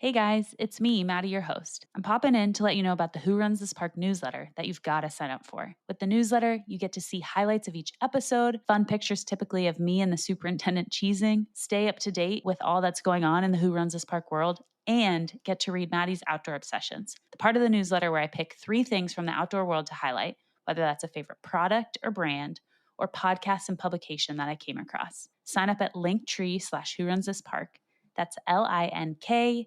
Hey guys, it's me, Maddie, your host. I'm popping in to let you know about the Who Runs This Park newsletter that you've got to sign up for. With the newsletter, you get to see highlights of each episode, fun pictures typically of me and the superintendent cheesing, stay up to date with all that's going on in the Who Runs This Park world, and get to read Maddie's outdoor obsessions, the part of the newsletter where I pick 3 things from the outdoor world to highlight, whether that's a favorite product or brand, or podcast and publication that I came across. Sign up at linktree/Who Runs This Park. That's linktr.ee/Who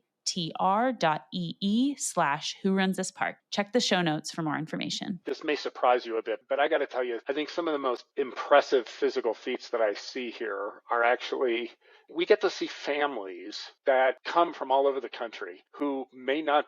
Runs This Park. Check the show notes for more information. This may surprise you a bit, but I got to tell you, I think some of the most impressive physical feats that I see here are actually, we get to see families that come from all over the country who may not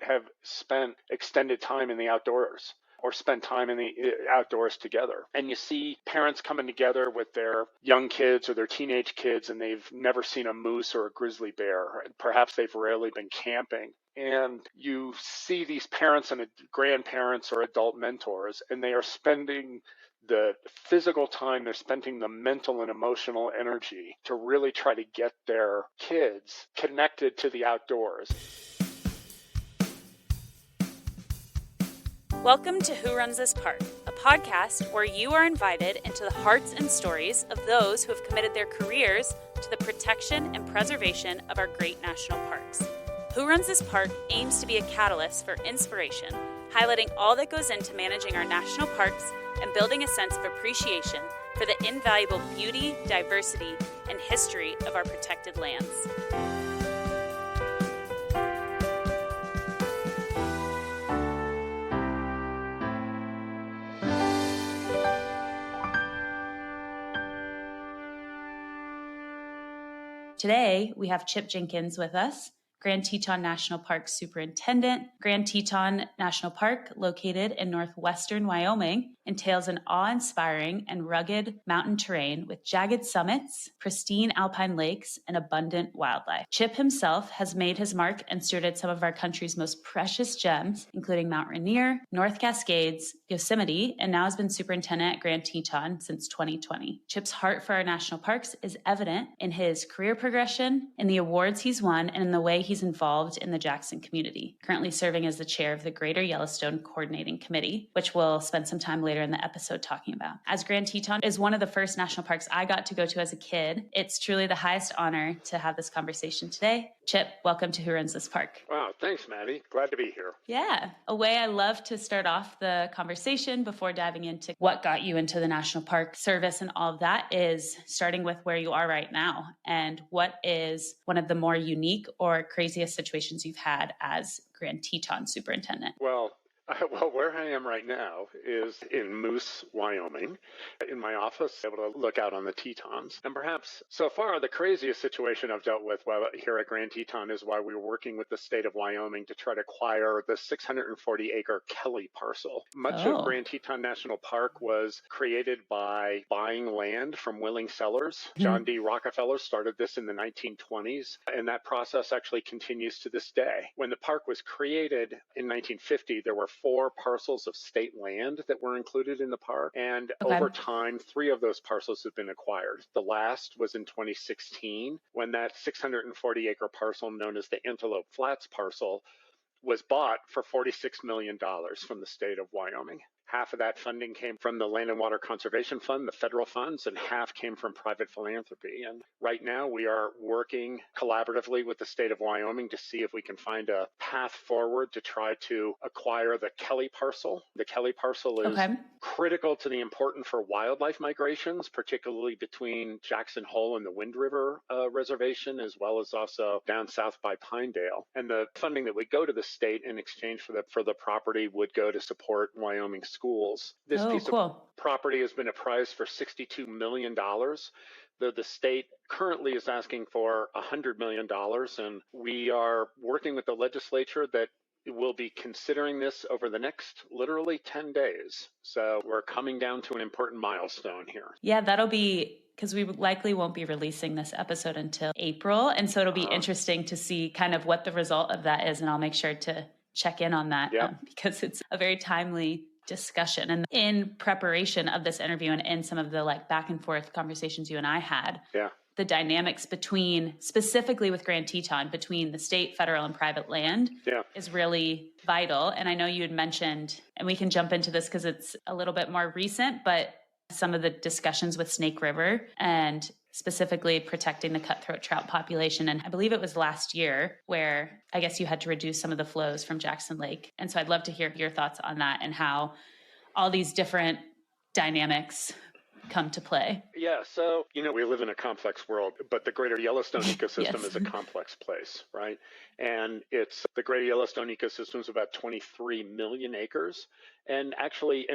have spent extended time in the outdoors or spend time in the outdoors together. And you see parents coming together with their young kids or their teenage kids, and they've never seen a moose or a grizzly bear. Perhaps they've rarely been camping. And you see these parents and grandparents or adult mentors, and they are spending the physical time, they're spending the mental and emotional energy to really try to get their kids connected to the outdoors. Welcome to Who Runs This Park, a podcast where you are invited into the hearts and stories of those who have committed their careers to the protection and preservation of our great national parks. Who Runs This Park aims to be a catalyst for inspiration, highlighting all that goes into managing our national parks and building a sense of appreciation for the invaluable beauty, diversity, and history of our protected lands. Today, we have Chip Jenkins with us, Grand Teton National Park Superintendent. Grand Teton National Park, located in northwestern Wyoming, entails an awe-inspiring and rugged mountain terrain with jagged summits, pristine alpine lakes, and abundant wildlife. Chip himself has made his mark and stewarded some of our country's most precious gems, including Mount Rainier, North Cascades, Yosemite, and now has been superintendent at Grand Teton since 2020. Chip's heart for our national parks is evident in his career progression, in the awards he's won, and in the way he's involved in the Jackson community, currently serving as the chair of the Greater Yellowstone Coordinating Committee, which we'll spend some time later in the episode talking about. As Grand Teton is one of the first national parks I got to go to as a kid, it's truly the highest honor to have this conversation today. Chip, welcome to Who Runs This Park. Wow, thanks, Maddie. Glad to be here. Yeah, a way I love to start off the conversation before diving into what got you into the National Park Service and all of that is starting with where you are right now and what is one of the more unique or craziest situations you've had as Grand Teton Superintendent. Well, where I am right now is in Moose, Wyoming, in my office, able to look out on the Tetons. And perhaps so far, the craziest situation I've dealt with here at Grand Teton is why we were working with the state of Wyoming to try to acquire the 640-acre Kelly parcel. Much of Grand Teton National Park was created by buying land from willing sellers. John D. Rockefeller started this in the 1920s, and that process actually continues to this day. When the park was created in 1950, there were 4 parcels of state land that were included in the park. And over time, 3 of those parcels have been acquired. The last was in 2016 when that 640-acre parcel known as the Antelope Flats parcel was bought for $46 million from the state of Wyoming. Half of that funding came from the Land and Water Conservation Fund, the federal funds, and half came from private philanthropy. And right now we are working collaboratively with the state of Wyoming to see if we can find a path forward to try to acquire the Kelly parcel. The Kelly parcel is critical to the important for wildlife migrations, particularly between Jackson Hole and the Wind River Reservation, as well as also down south by Pinedale. And the funding that would go to the state in exchange for the property would go to support Wyoming schools. This piece of property has been appraised for $62 million, though the state currently is asking for $100 million. And we are working with the legislature that will be considering this over the next literally 10 days. So we're coming down to an important milestone here. Yeah, that'll be because we likely won't be releasing this episode until April. And so it'll be interesting to see kind of what the result of that is. And I'll make sure to check in on that because it's a very timely discussion. And in preparation of this interview and in some of the back and forth conversations you and I had, the dynamics specifically with Grand Teton, between the state, federal, and private land is really vital. And I know you had mentioned, and we can jump into this because it's a little bit more recent, but some of the discussions with Snake River and specifically protecting the cutthroat trout population. And I believe it was last year where I guess you had to reduce some of the flows from Jackson Lake. And so I'd love to hear your thoughts on that and how all these different dynamics come to play. Yeah, so, we live in a complex world, but the Greater Yellowstone Ecosystem Yes. is a complex place, right? And the Greater Yellowstone Ecosystem is about 23 million acres. And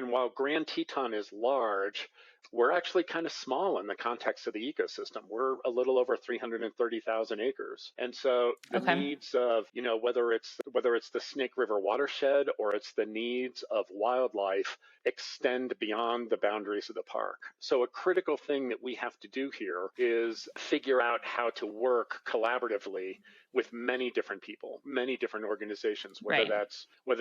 while Grand Teton is large, we're actually kind of small in the context of the ecosystem. We're a little over 330,000 acres. And so the needs of, whether it's the Snake River watershed or it's the needs of wildlife extend beyond the boundaries of the park. So a critical thing that we have to do here is figure out how to work collaboratively with many different people, many different organizations, whether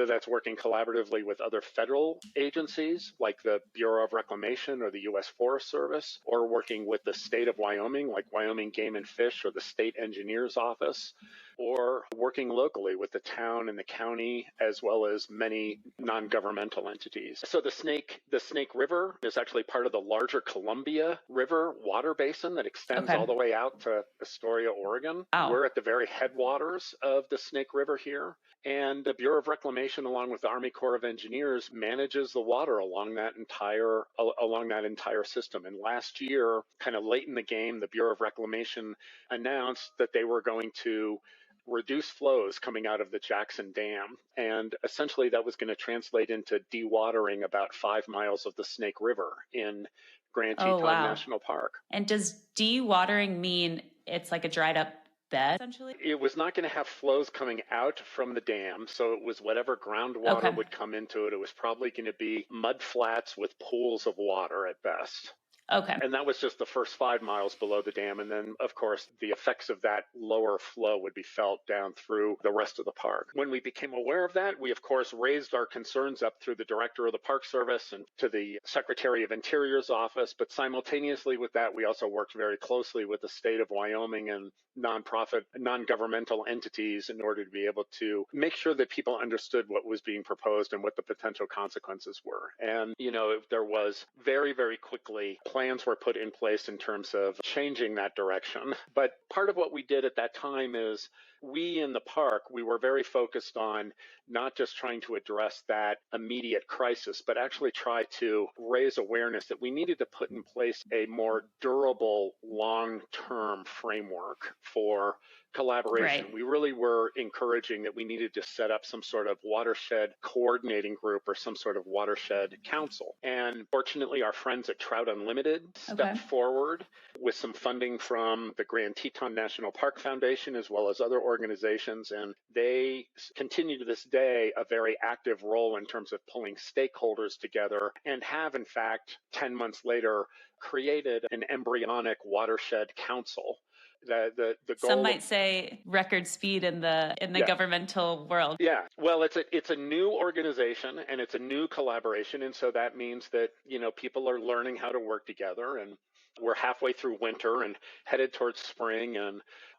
that's working collaboratively with other federal agencies like the Bureau of Reclamation or the U.S. Forest Service, or working with the state of Wyoming, like Wyoming Game and Fish or the state engineer's office, or working locally with the town and the county, as well as many non-governmental entities. So the Snake River is actually part of the larger Columbia River water basin that extends all the way out to Astoria, Oregon. Wow. We're at the very headwaters of the Snake River here. And the Bureau of Reclamation, along with the Army Corps of Engineers, manages the water along that entire system. And last year, kind of late in the game, the Bureau of Reclamation announced that they were going to reduce flows coming out of the Jackson Dam. And essentially that was going to translate into dewatering about 5 miles of the Snake River in Grand Teton National Park. And does dewatering mean it's like a dried up bed, essentially? It was not going to have flows coming out from the dam. So it was whatever groundwater would come into it. It was probably going to be mud flats with pools of water at best. Okay. And that was just the first 5 miles below the dam. And then, of course, the effects of that lower flow would be felt down through the rest of the park. When we became aware of that, we, of course, raised our concerns up through the director of the Park Service and to the Secretary of Interior's office. But simultaneously with that, we also worked very closely with the state of Wyoming and nonprofit, non-governmental entities in order to be able to make sure that people understood what was being proposed and what the potential consequences were. And, there was very, very quickly plans were put in place in terms of changing that direction. But part of what we did at that time is we in the park, we were very focused on not just trying to address that immediate crisis, but actually try to raise awareness that we needed to put in place a more durable, long-term framework for collaboration. Right. We really were encouraging that we needed to set up some sort of watershed coordinating group or some sort of watershed council. And fortunately, our friends at Trout Unlimited stepped forward with some funding from the Grand Teton National Park Foundation, as well as other organizations. And they continue to this day a very active role in terms of pulling stakeholders together and have, in fact, 10 months later, created an embryonic watershed council. The goal. Some might say record speed in the governmental world. Yeah, well, it's a new organization and it's a new collaboration, and so that means that people are learning how to work together, and we're halfway through winter and headed towards spring,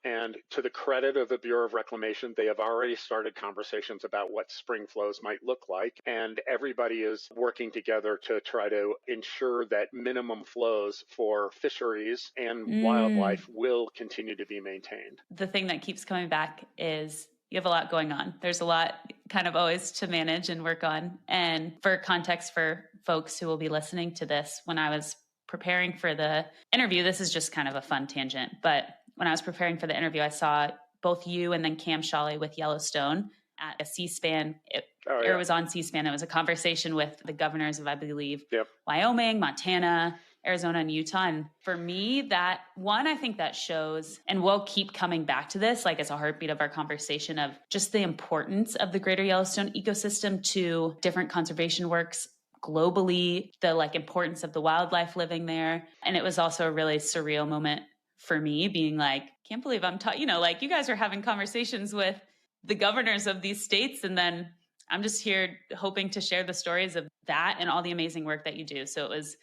and to the credit of the Bureau of Reclamation, they have already started conversations about what spring flows might look like, and everybody is working together to try to ensure that minimum flows for fisheries and wildlife will continue to be maintained. The thing that keeps coming back is you have a lot going on. There's a lot kind of always to manage and work on. And for context for folks who will be listening to this, when I was preparing for the interview, this is just kind of a fun tangent, but when I was preparing for the interview, I saw both you and then Cam Shawley with Yellowstone at a C-SPAN. It was on C-SPAN. It was a conversation with the governors of, I believe, Wyoming, Montana, Arizona, and Utah. And for me, that one, I think that shows, and we'll keep coming back to this, like it's a heartbeat of our conversation of just the importance of the Greater Yellowstone ecosystem to different conservation works globally, the importance of the wildlife living there. And it was also a really surreal moment for me being like, can't believe I'm talking, you guys are having conversations with the governors of these states. And then I'm just here hoping to share the stories of that and all the amazing work that you do. So it was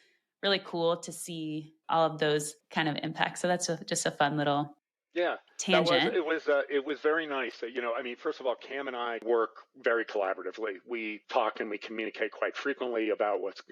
really cool to see all of those kind of impacts. So that's just a fun little tangent. It was very nice. First of all, Cam and I work very collaboratively. We talk and we communicate quite frequently about what's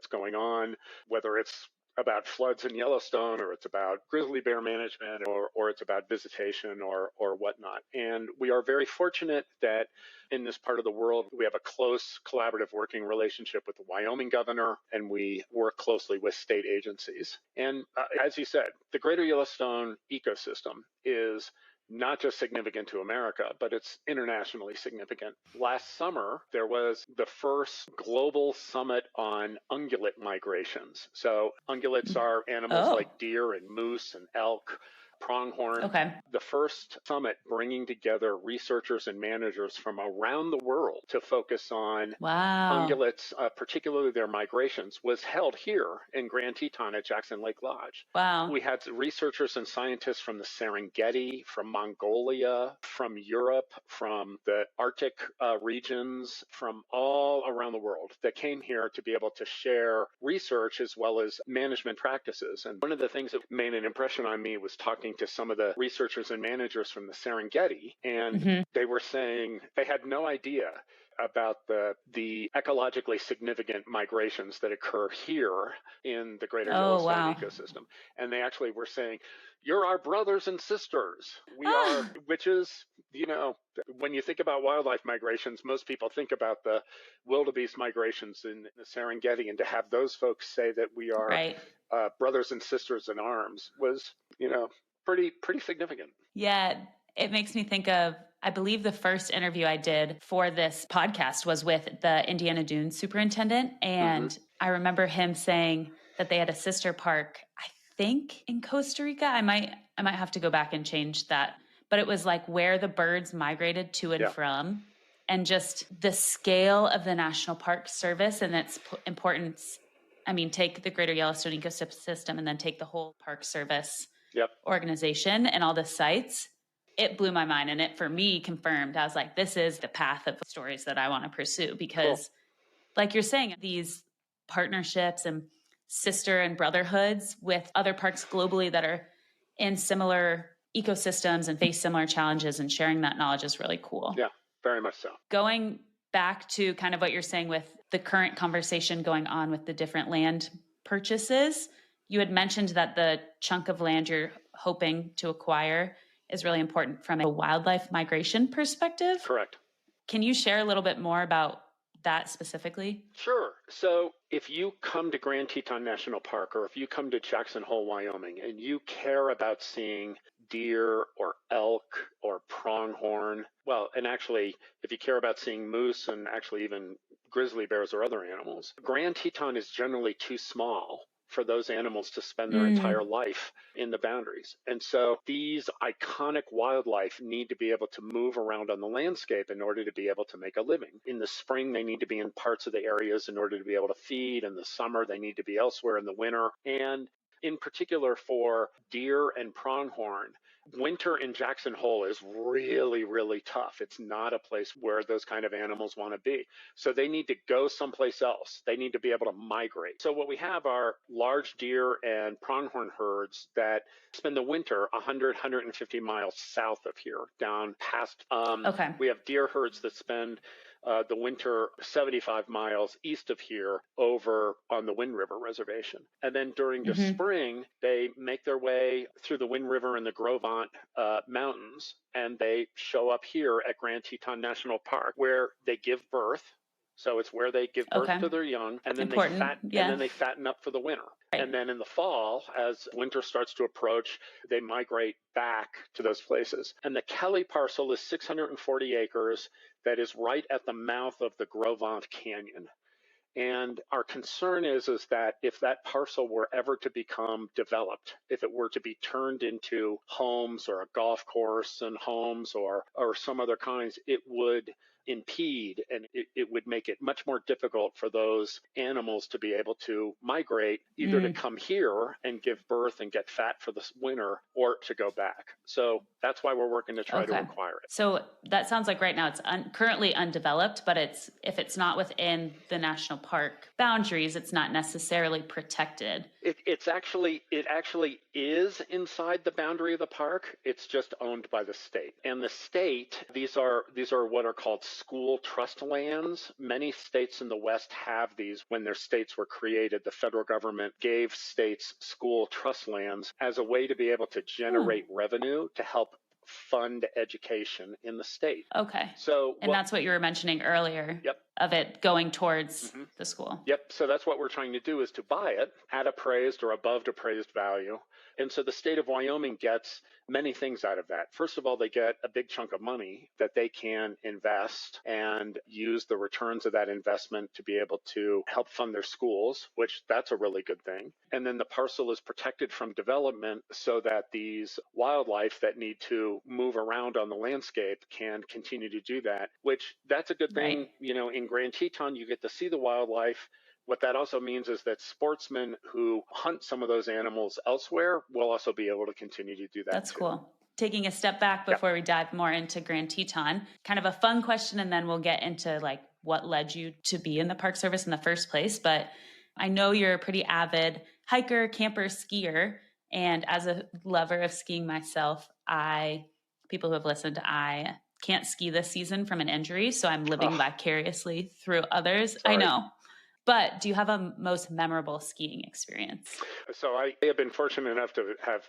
going on, whether it's about floods in Yellowstone, or it's about grizzly bear management, or it's about visitation or whatnot. And we are very fortunate that in this part of the world, we have a close collaborative working relationship with the Wyoming governor, and we work closely with state agencies. And as you said, the Greater Yellowstone Ecosystem is not just significant to America, but it's internationally significant. Last summer, there was the first global summit on ungulate migrations. So ungulates are animals like deer and moose and elk, pronghorn. Okay. The first summit bringing together researchers and managers from around the world to focus on ungulates, particularly their migrations, was held here in Grand Teton at Jackson Lake Lodge. Wow. We had researchers and scientists from the Serengeti, from Mongolia, from Europe, from the Arctic regions, from all around the world that came here to be able to share research as well as management practices. And one of the things that made an impression on me was talking to some of the researchers and managers from the Serengeti, and they were saying they had no idea about the ecologically significant migrations that occur here in the Greater Yellowstone Ecosystem. And they actually were saying, you're our brothers and sisters. We are, which is, when you think about wildlife migrations, most people think about the wildebeest migrations in the Serengeti, and to have those folks say that we are brothers and sisters in arms was, pretty significant. Yeah, it makes me think of, I believe the first interview I did for this podcast was with the Indiana Dunes superintendent. And I remember him saying that they had a sister park, I think in Costa Rica. I might have to go back and change that. But it was like where the birds migrated to and from, and just the scale of the National Park Service and its importance. I mean, take the Greater Yellowstone Ecosystem and then take the whole Park Service organization and all the sites. It blew my mind, and it, for me, confirmed. I was like, this is the path of stories that I want to pursue, because like you're saying, these partnerships and sister and brotherhoods with other parks globally that are in similar ecosystems and face similar challenges, and sharing that knowledge is really cool. Yeah, very much so. Going back to kind of what you're saying with the current conversation going on with the different land purchases, you had mentioned that the chunk of land you're hoping to acquire is really important from a wildlife migration perspective. Correct. Can you share a little bit more about that specifically? Sure. So if you come to Grand Teton National Park, or if you come to Jackson Hole, Wyoming, and you care about seeing deer or elk or pronghorn, well, and actually, if you care about seeing moose and actually even grizzly bears or other animals, Grand Teton is generally too small for those animals to spend their entire life in the boundaries. And so these iconic wildlife need to be able to move around on the landscape in order to be able to make a living. In the spring, they need to be in parts of the areas in order to be able to feed. In the summer, they need to be elsewhere in the winter. And in particular for deer and pronghorn, winter in Jackson Hole is really, really tough. It's not a place where those kind of animals want to be. So they need to go someplace else. They need to be able to migrate. So what we have are large deer and pronghorn herds that spend the winter 100, 150 miles south of here, down past. We have deer herds that spend the winter 75 miles east of here over on the Wind River Reservation. And then during the spring, they make their way through the Wind River and the Gros Ventre mountains, and they show up here at Grand Teton National Park, where they give birth. So it's where they give birth to their young, and then they fatten up for the winter. Right. And then in the fall, as winter starts to approach, they migrate back to those places. And the Kelly parcel is 640 acres that is right at the mouth of the Gros Ventre Canyon. And our concern is that if that parcel were ever to become developed, if it were to be turned into homes or a golf course and homes or some other kinds, it would impede, and it would make it much more difficult for those animals to be able to migrate, either to come here and give birth and get fat for the winter, or to go back. So that's why we're working to try to acquire it. So that sounds like right now it's currently undeveloped, but if it's not within the national park boundaries, it's not necessarily protected. It actually is inside the boundary of the park. It's just owned by the state. And the state, these are what are called school trust lands. Many states in the West have these. When their states were created, the federal government gave states school trust lands as a way to be able to generate revenue to help fund education in the state. Okay. And that's what you were mentioning earlier. Yep. Of it going towards the school. Yep. So that's what we're trying to do, is to buy it at appraised or above appraised value. And so the state of Wyoming gets many things out of that. First of all, they get a big chunk of money that they can invest and use the returns of that investment to be able to help fund their schools, which that's a really good thing. And then the parcel is protected from development so that these wildlife that need to move around on the landscape can continue to do that, which that's a good thing. Right. In Grand Teton, you get to see the wildlife. What that also means is that sportsmen who hunt some of those animals elsewhere will also be able to continue to do that. That's too. Cool. Taking a step back before we dive more into Grand Teton, kind of a fun question, and then we'll get into like what led you to be in the Park Service in the first place. But I know you're a pretty avid hiker, camper, skier. And as a lover of skiing myself, people who have listened, I can't ski this season from an injury. So I'm living vicariously through others. Sorry. I know. But do you have a most memorable skiing experience? So I have been fortunate enough to have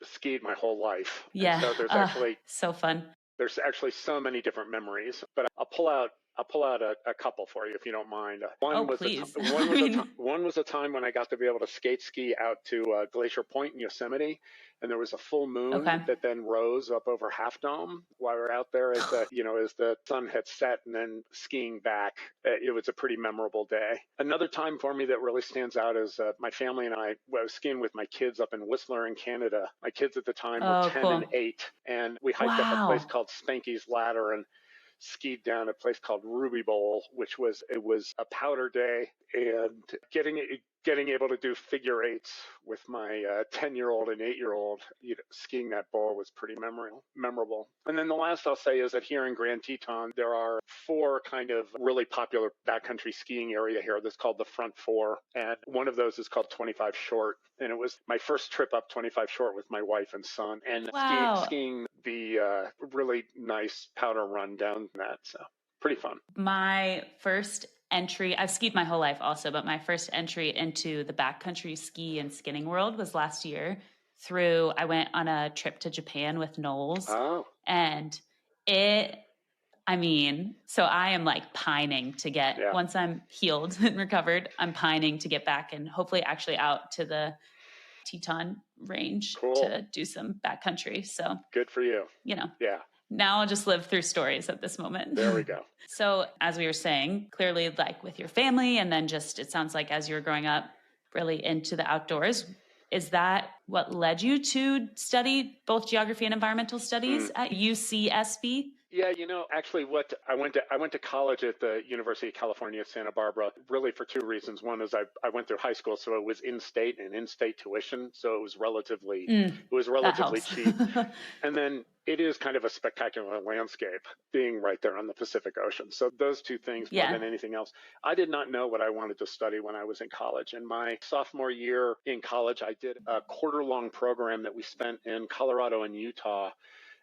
skied my whole life. Yeah. And so there's actually so fun. There's actually so many different memories, but I'll pull out a couple for you if you don't mind. One was a time when I got to be able to skate ski out to Glacier Point in Yosemite, and there was a full moon that then rose up over Half Dome while we were out there as the sun had set, and then skiing back. It was a pretty memorable day. Another time for me that really stands out is my family and I was skiing with my kids up in Whistler in Canada. My kids at the time were 10 and 8, and we hiked up a place called Spanky's Ladder and skied down a place called Ruby Bowl, which was a powder day, and getting able to do figure eights with my 10-year-old and 8-year-old, skiing that bowl was pretty memorable. And then the last I'll say is that here in Grand Teton, there are 4 kind of really popular backcountry skiing area here. That's called the Front Four, and one of those is called 25 Short. And it was my first trip up 25 Short with my wife and son, and skiing the really nice powder run down that. So pretty fun. My first entry, I've skied my whole life also, but my first entry into the backcountry ski and skinning world was last year. I went on a trip to Japan with Knowles. Oh. And so I am like pining to get, once I'm healed and recovered, I'm pining to get back and hopefully actually out to the Teton range to do some backcountry. So good for you. Yeah. Now I'll just live through stories at this moment. There we go. So as we were saying, clearly like with your family, and then just, it sounds like as you were growing up really into the outdoors, is that what led you to study both geography and environmental studies at UCSB? Yeah, actually I went to college at the University of California at Santa Barbara, really for 2 reasons. One is I went through high school, so it was in-state and in-state tuition, so it was relatively cheap. And then it is kind of a spectacular landscape being right there on the Pacific Ocean. So those 2 things more than anything else. I did not know what I wanted to study when I was in college. In my sophomore year in college, I did a quarter-long program that we spent in Colorado and Utah,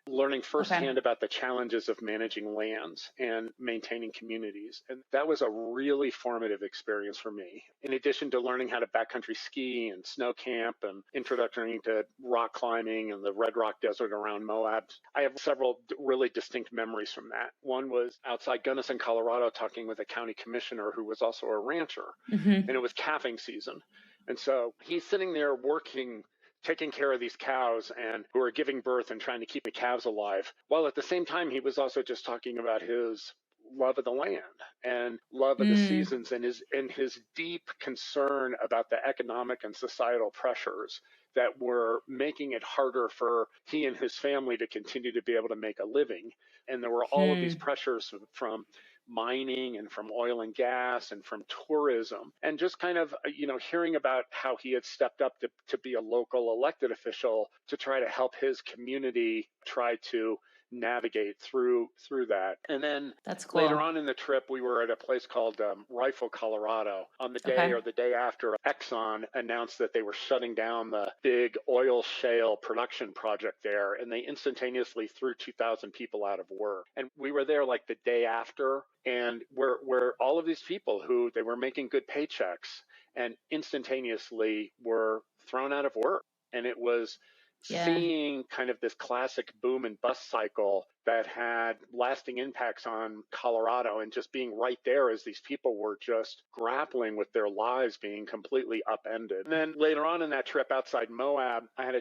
learning firsthand about the challenges of managing lands and maintaining communities. And that was a really formative experience for me. In addition to learning how to backcountry ski and snow camp and introduction to rock climbing and the Red Rock Desert around Moab, I have several really distinct memories from that. One was outside Gunnison, Colorado, talking with a county commissioner who was also a rancher, and it was calving season. And so he's sitting there taking care of these cows and who are giving birth and trying to keep the calves alive, while at the same time he was also just talking about his love of the land and love of the seasons and his deep concern about the economic and societal pressures that were making it harder for he and his family to continue to be able to make a living. And there were all of these pressures from mining and from oil and gas and from tourism, and just kind of, hearing about how he had stepped up to be a local elected official to try to help his community try to navigate through that. And then that's cool. Later on in the trip, we were at a place called Rifle, Colorado. On the day or the day after, Exxon announced that they were shutting down the big oil shale production project there, and they instantaneously threw 2,000 people out of work. And we were there like the day after, and where all of these people who they were making good paychecks and instantaneously were thrown out of work. And it was seeing kind of this classic boom and bust cycle that had lasting impacts on Colorado, and just being right there as these people were just grappling with their lives being completely upended. And then later on in that trip outside Moab, we had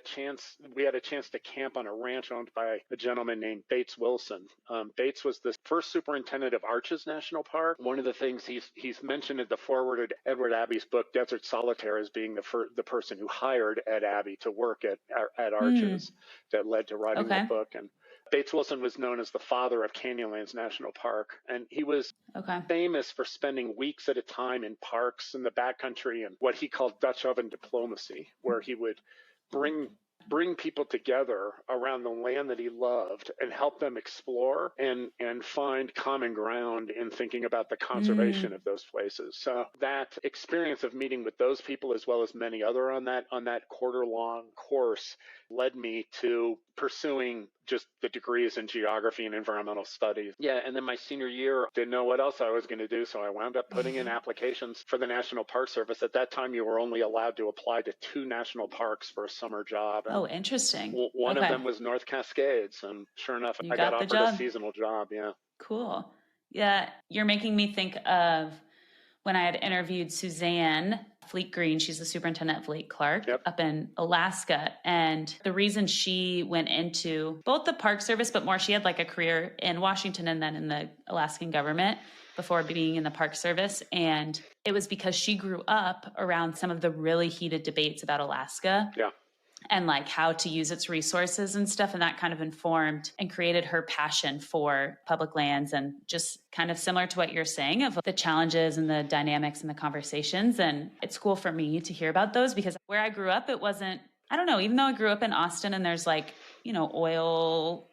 a chance to camp on a ranch owned by a gentleman named Bates Wilson. Bates was the first superintendent of Arches National Park. One of the things he's mentioned in the foreword to Edward Abbey's book, Desert Solitaire, as being the person who hired Ed Abbey to work at Arches that led to writing the book. And Bates Wilson was known as the father of Canyonlands National Park, and he was famous for spending weeks at a time in parks in the backcountry and what he called Dutch oven diplomacy, where he would bring people together around the land that he loved and help them explore and find common ground in thinking about the conservation of those places. So that experience of meeting with those people, as well as many other on that quarter-long course, led me to pursuing just the degrees in geography and environmental studies. Yeah, and then my senior year, didn't know what else I was going to do, so I wound up putting in applications for the National Park Service. At that time, you were only allowed to apply to 2 national parks for a summer job. Oh, interesting. One of them was North Cascades, and sure enough, I got offered a seasonal job. Yeah. Cool. Yeah, you're making me think of when I had interviewed Suzanne Fleet Green. She's the superintendent of Lake Clark up in Alaska. And the reason she went into both the Park Service, but more, she had like a career in Washington and then in the Alaskan government before being in the Park Service. And it was because she grew up around some of the really heated debates about Alaska. Yeah. And like how to use its resources and stuff. And that kind of informed and created her passion for public lands, and just kind of similar to what you're saying of the challenges and the dynamics and the conversations. And it's cool for me to hear about those, because where I grew up, it wasn't, I don't know, even though I grew up in Austin and there's like, oil,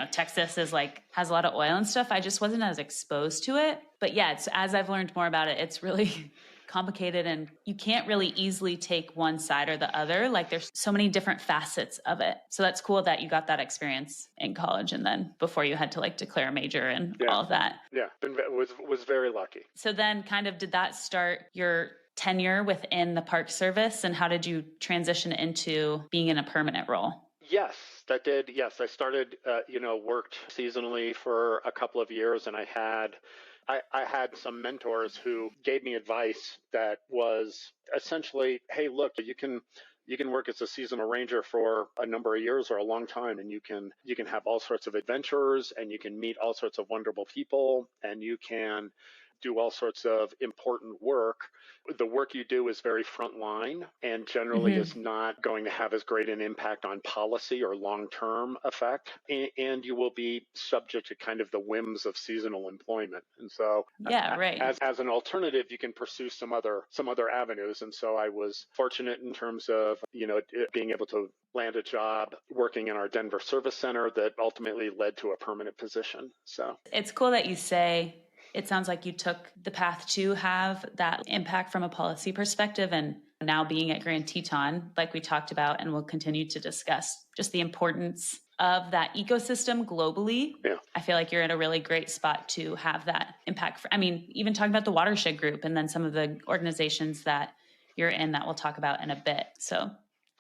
Texas is like, has a lot of oil and stuff. I just wasn't as exposed to it. But yeah, it's, as I've learned more about it, it's really complicated, and you can't really easily take one side or the other. Like there's so many different facets of it. So that's cool that you got that experience in college, and then before you had to like declare a major and all of that. Yeah, was very lucky. So then kind of did that start your tenure within the Park Service, and how did you transition into being in a permanent role? Yes, that did. Yes, I started, worked seasonally for a couple of years, and I had some mentors who gave me advice that was essentially, hey, look, you can work as a seasonal ranger for a number of years or a long time, and you can have all sorts of adventures, and you can meet all sorts of wonderful people, and you can do all sorts of important work. The work you do is very frontline and generally is not going to have as great an impact on policy or long-term effect. And you will be subject to kind of the whims of seasonal employment. And so as an alternative, you can pursue some other avenues. And so I was fortunate in terms of, being able to land a job working in our Denver service center that ultimately led to a permanent position. So it's cool that you say, it sounds like you took the path to have that impact from a policy perspective, and now being at Grand Teton, like we talked about and we'll continue to discuss, just the importance of that ecosystem globally. Yeah. I feel like you're in a really great spot to have that impact. Even talking about the Watershed Group and then some of the organizations that you're in that we'll talk about in a bit. So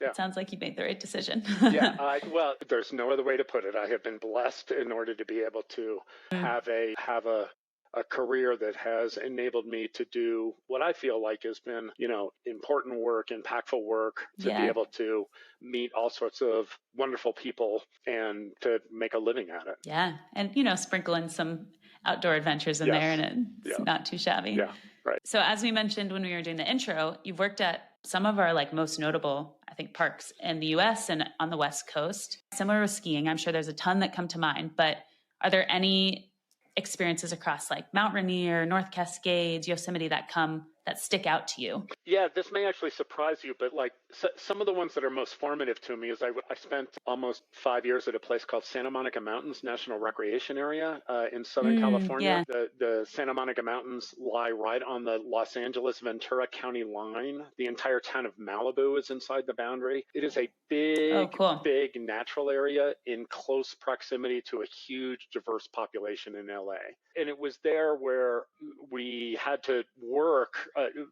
it sounds like you made the right decision. Well, there's no other way to put it. I have been blessed in order to be able to have a career that has enabled me to do what I feel like has been, important work, impactful work, to be able to meet all sorts of wonderful people and to make a living at it. Yeah. And, sprinkle in some outdoor adventures in there, and it's not too shabby. Yeah. Right. So as we mentioned when we were doing the intro, you've worked at some of our most notable, I think, parks in the US and on the West Coast. Similar with skiing, I'm sure there's a ton that come to mind, but are there any experiences across Mount Rainier, North Cascades, Yosemite that come that stick out to you? Yeah, this may actually surprise you, but like some of the ones that are most formative to me is I spent almost 5 years at a place called Santa Monica Mountains National Recreation Area in Southern California. Yeah. The Santa Monica Mountains lie right on the Los Angeles-Ventura County line. The entire town of Malibu is inside the boundary. It is a big, cool. big natural area in close proximity to a huge, diverse population in LA. And it was there where we had to work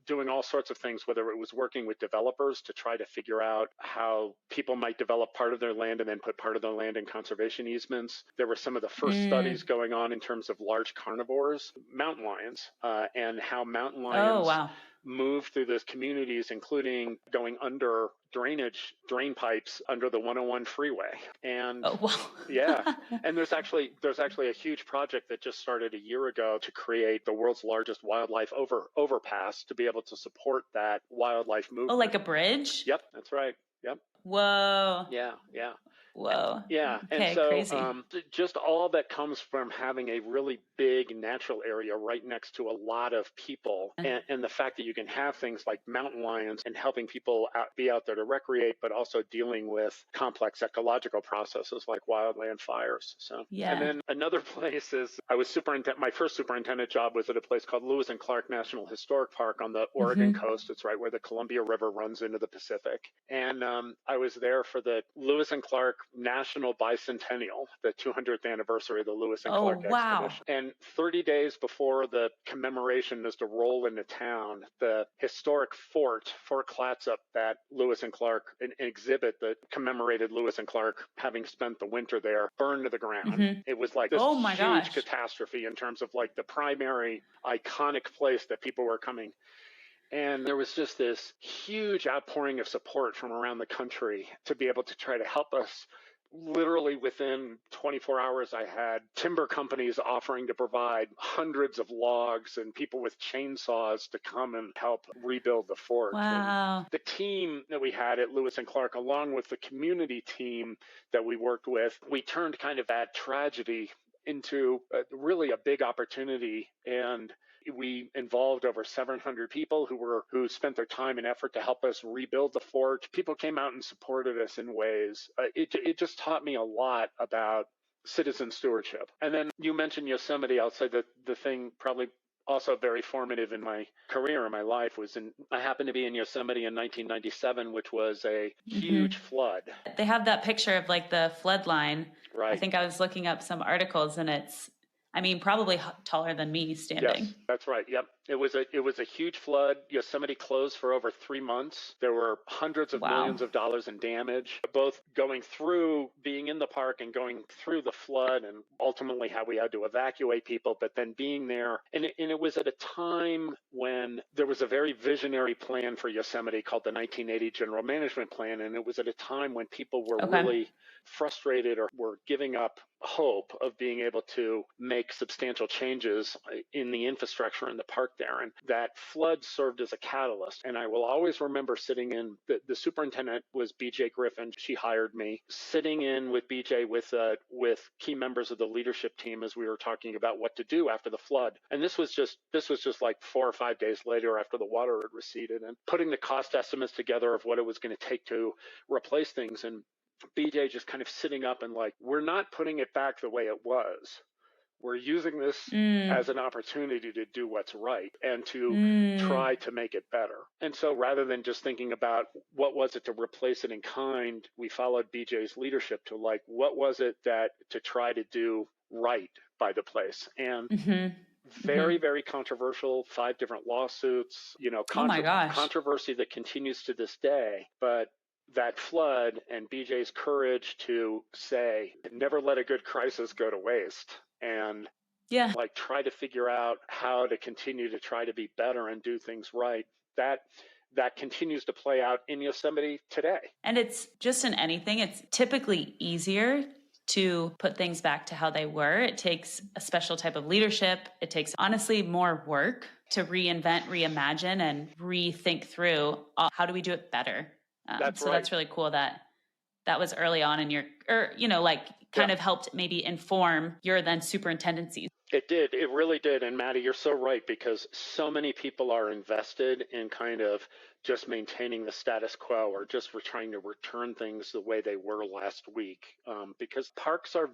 doing all sorts of things, whether it was working with developers to try to figure out how people might develop part of their land and then put part of their land in conservation easements. There were some of the first studies going on in terms of large carnivores, mountain lions, and how mountain lions move through those communities, including going under drain pipes under the 101 freeway. And and there's actually a huge project that just started a year ago to create the world's largest wildlife overpass to be able to support that wildlife movement. Oh, like a bridge? Yep, that's right. Yep. Whoa. Yeah. Whoa. Yeah. Okay, and so crazy. Just all that comes from having a really big natural area right next to a lot of people. And the fact that you can have things like mountain lions and helping people be out there to recreate, but also dealing with complex ecological processes like wildland fires. So, and then another place is I was my first superintendent job was at a place called Lewis and Clark National Historic Park on the Oregon coast. It's right where the Columbia River runs into the Pacific. And I was there for the Lewis and Clark National Bicentennial, the 200th anniversary of the Lewis and Clark expedition. And 30 days before the commemoration is to roll into town, the historic Fort Clatsop that Lewis and Clark, an exhibit that commemorated Lewis and Clark having spent the winter there, burned to the ground. It was like this huge catastrophe in terms of like the primary iconic place that people were coming. And there was just this huge outpouring of support from around the country to be able to try to help us. Literally within 24 hours, I had timber companies offering to provide hundreds of logs and people with chainsaws to come and help rebuild the fort. Wow. And the team that we had at Lewis and Clark, along with the community team that we worked with, we turned kind of that tragedy into really a big opportunity. And we involved over 700 people who spent their time and effort to help us rebuild the fort. People came out and supported us in ways. It just taught me a lot about citizen stewardship. And then you mentioned Yosemite. I'll say that the thing probably also very formative in my career and my life was I happened to be in Yosemite in 1997, which was a huge flood. They have that picture of like the flood line. Right. I think I was looking up some articles and it's, probably taller than me standing. Yes, that's right. Yep. It was a huge flood. Yosemite closed for over 3 months. There were hundreds of millions of dollars in damage, both going through being in the park and going through the flood and ultimately how we had to evacuate people, but then being there. And it was at a time when there was a very visionary plan for Yosemite called the 1980 General Management Plan. And it was at a time when people were really frustrated or were giving up hope of being able to make substantial changes in the infrastructure in the park there. And that flood served as a catalyst. And I will always remember sitting in, the superintendent was BJ Griffin. She hired me, sitting in with BJ with key members of the leadership team as we were talking about what to do after the flood. And this was just like 4 or 5 days later after the water had receded, and putting the cost estimates together of what it was going to take to replace things. And BJ just kind of sitting up and like, we're not putting it back the way it was. We're using this as an opportunity to do what's right and to try to make it better. And so rather than just thinking about what was it to replace it in kind, we followed BJ's leadership to like, what was it that to try to do right by the place? And very, very controversial, 5 different lawsuits, controversy that continues to this day. But that flood and BJ's courage to say, never let a good crisis go to waste, and like try to figure out how to continue to try to be better and do things right, that continues to play out in Yosemite today. And it's just in anything, it's typically easier to put things back to how they were. It takes a special type of leadership. It takes honestly more work to reinvent, reimagine, and rethink through how do we do it better. That's really cool that was early on in your, kind of helped maybe inform your then superintendency. It did. It really did. And Maddie, you're so right, because so many people are invested in kind of just maintaining the status quo or just trying to return things the way they were last week. Because parks are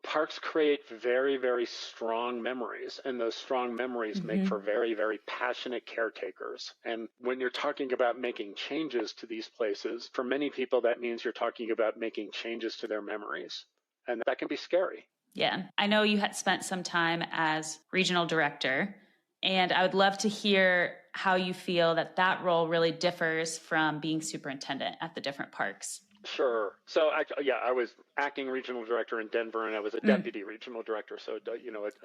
parks create very, very strong memories, and those strong memories make for very, very passionate caretakers. And when you're talking about making changes to these places, for many people, that means you're talking about making changes to their memories. And that can be scary. Yeah. I know you had spent some time as regional director, and I would love to hear how you feel that role really differs from being superintendent at the different parks. Sure. So, I was acting regional director in Denver, and I was a deputy regional director. So,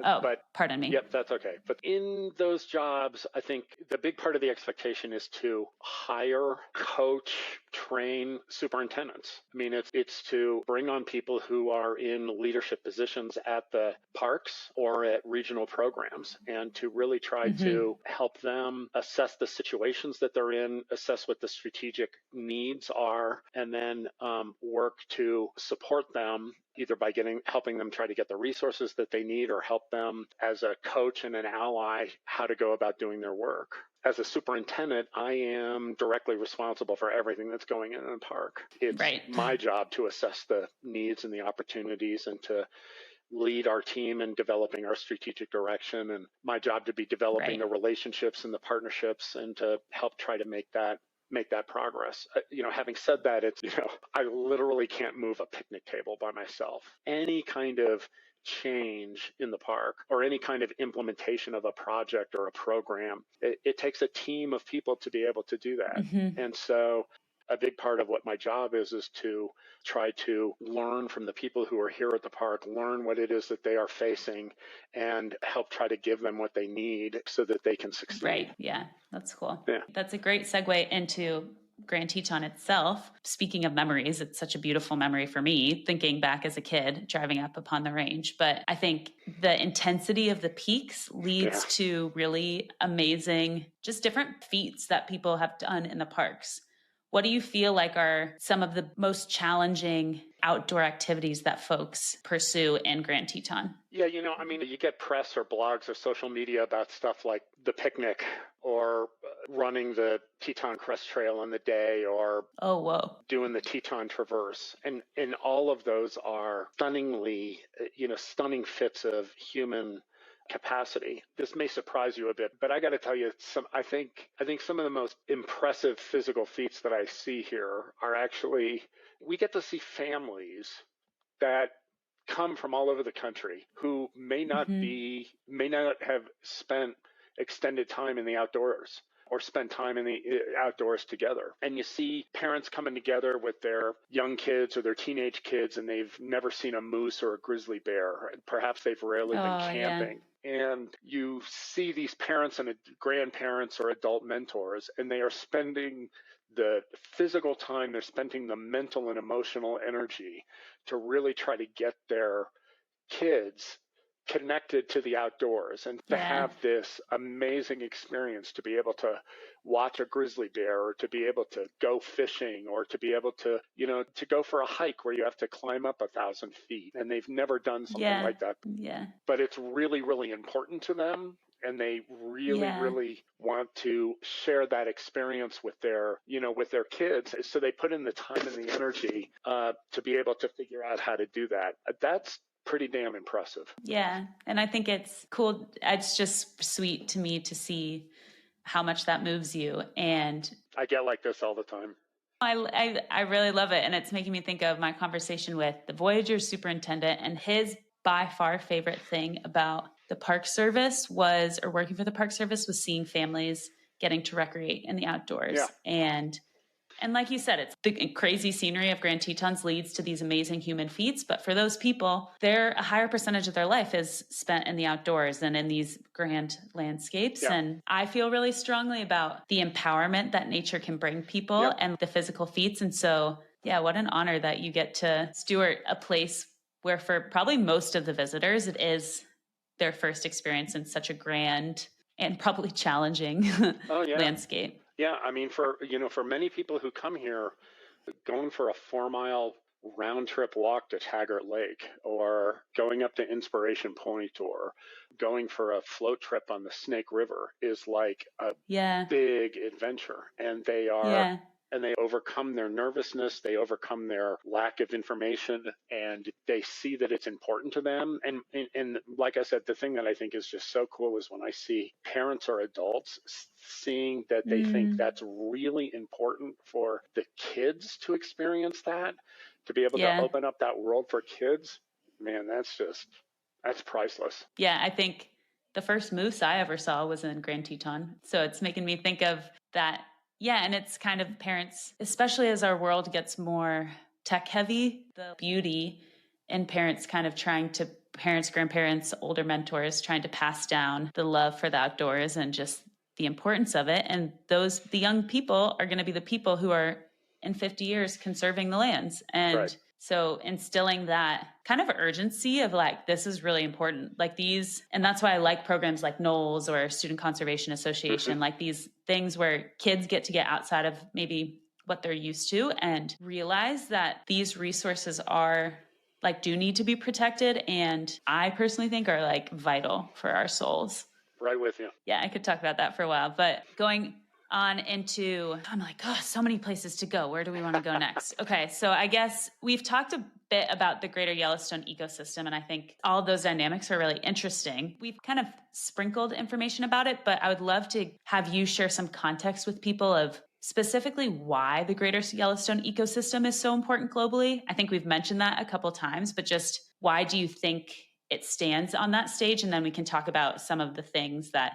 but pardon me. Yep, that's okay. But in those jobs, I think the big part of the expectation is to hire, coach, train superintendents. I mean, it's to bring on people who are in leadership positions at the parks or at regional programs, and to really try to help them assess the situations that they're in, assess what the strategic needs are, and then work to support them either by helping them try to get the resources that they need, or help them as a coach and an ally how to go about doing their work. As a superintendent, I am directly responsible for everything that's going in the park. It's my job to assess the needs and the opportunities and to lead our team in developing our strategic direction, and my job to be developing the relationships and the partnerships and to help try to make that progress. Having said that, I literally can't move a picnic table by myself. Any kind of change in the park or any kind of implementation of a project or a program, it takes a team of people to be able to do that. And so a big part of what my job is to try to learn from the people who are here at the park, learn what it is that they are facing, and help try to give them what they need so that they can succeed. Right. Yeah, that's cool. Yeah. That's a great segue into Grand Teton itself. Speaking of memories, it's such a beautiful memory for me, thinking back as a kid, driving up upon the range. But I think the intensity of the peaks leads to really amazing, just different feats that people have done in the parks. What do you feel like are some of the most challenging outdoor activities that folks pursue in Grand Teton? Yeah, you get press or blogs or social media about stuff like the picnic or running the Teton Crest Trail in the day or doing the Teton Traverse. And all of those are stunning fits of human capacity. This may surprise you a bit, but I got to tell you, I think some of the most impressive physical feats that I see here are actually, we get to see families that come from all over the country who may not have spent extended time in the outdoors or spend time in the outdoors together. And you see parents coming together with their young kids or their teenage kids, and they've never seen a moose or a grizzly bear. And perhaps they've rarely been camping. Yeah. And you see these parents and grandparents or adult mentors, and they are spending the physical time, they're spending the mental and emotional energy to really try to get their kids connected to the outdoors and to have this amazing experience, to be able to watch a grizzly bear or to be able to go fishing or to be able to, to go for a hike where you have to climb up 1,000 feet. And they've never done something like that. Yeah. But it's really, really important to them. And they really, really want to share that experience with their kids. So they put in the time and the energy to be able to figure out how to do that. That's pretty damn impressive. Yeah. And I think it's cool. It's just sweet to me to see how much that moves you. And I get like this all the time. I really love it. And it's making me think of my conversation with the Voyager superintendent, and his by far favorite thing about the Park Service working for the Park Service was seeing families getting to recreate in the outdoors. Yeah. And like you said, it's the crazy scenery of Grand Tetons leads to these amazing human feats. But for those people, a higher percentage of their life is spent in the outdoors than in these grand landscapes. Yeah. And I feel really strongly about the empowerment that nature can bring people and the physical feats. And so, what an honor that you get to steward a place where for probably most of the visitors, it is their first experience in such a grand and probably challenging landscape. Yeah, I mean, for many people who come here, going for a 4-mile round trip walk to Taggart Lake, or going up to Inspiration Point, or going for a float trip on the Snake River is like a Yeah. big adventure. And Yeah. they overcome their nervousness, they overcome their lack of information, and they see that it's important to them. And like I said, the thing that I think is just so cool is when I see parents or adults seeing that they think that's really important for the kids to experience that, to be able to Yeah. open up that world for kids. Man, that's priceless. Yeah. I think the first moose I ever saw was in Grand Teton. So it's making me think of that. Yeah. And it's kind of parents, especially as our world gets more tech heavy, the beauty in parents kind of parents, grandparents, older mentors trying to pass down the love for the outdoors and just the importance of it. And the young people are going to be the people who are in 50 years conserving the lands. And Right. So instilling that kind of urgency of like, this is really important, like these, and that's why I like programs like Knowles or Student Conservation Association, like these things where kids get to get outside of maybe what they're used to and realize that these resources do need to be protected. And I personally think are like vital for our souls. Right with you. Yeah, I could talk about that for a while, but going on into, I'm like, oh, so many places to go. Where do we want to go next? Okay, so I guess we've talked a bit about the Greater Yellowstone Ecosystem, and I think all of those dynamics are really interesting. We've kind of sprinkled information about it, but I would love to have you share some context with people of specifically why the Greater Yellowstone Ecosystem is so important globally. I think we've mentioned that a couple times, but just why do you think it stands on that stage? And then we can talk about some of the things that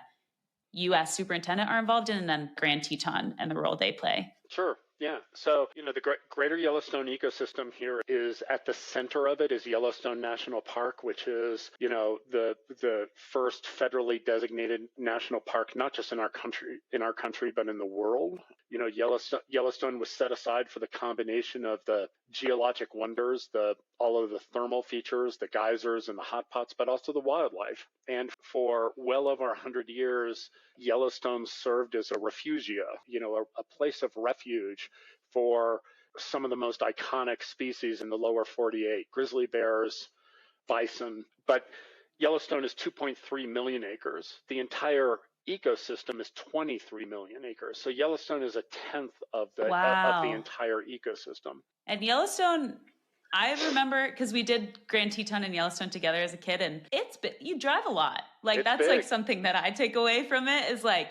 you as superintendent are involved in, and then Grand Teton and the role they play. Sure. Yeah. So, the Greater Yellowstone Ecosystem here is at the center of it is Yellowstone National Park, which is, the first federally designated national park, not just in our country, but in the world. Yellowstone was set aside for the combination of the geologic wonders, all of the thermal features, the geysers and the hot pots, but also the wildlife. And for well over 100 years, Yellowstone served as a refugia, a place of refuge for some of the most iconic species in the lower 48, grizzly bears, bison. But Yellowstone is 2.3 million acres. The entire ecosystem is 23 million acres. So Yellowstone is a tenth of the entire ecosystem. And Yellowstone, I remember because we did Grand Teton and Yellowstone together as a kid, and you drive a lot. That's big. Like something that I take away from it is like,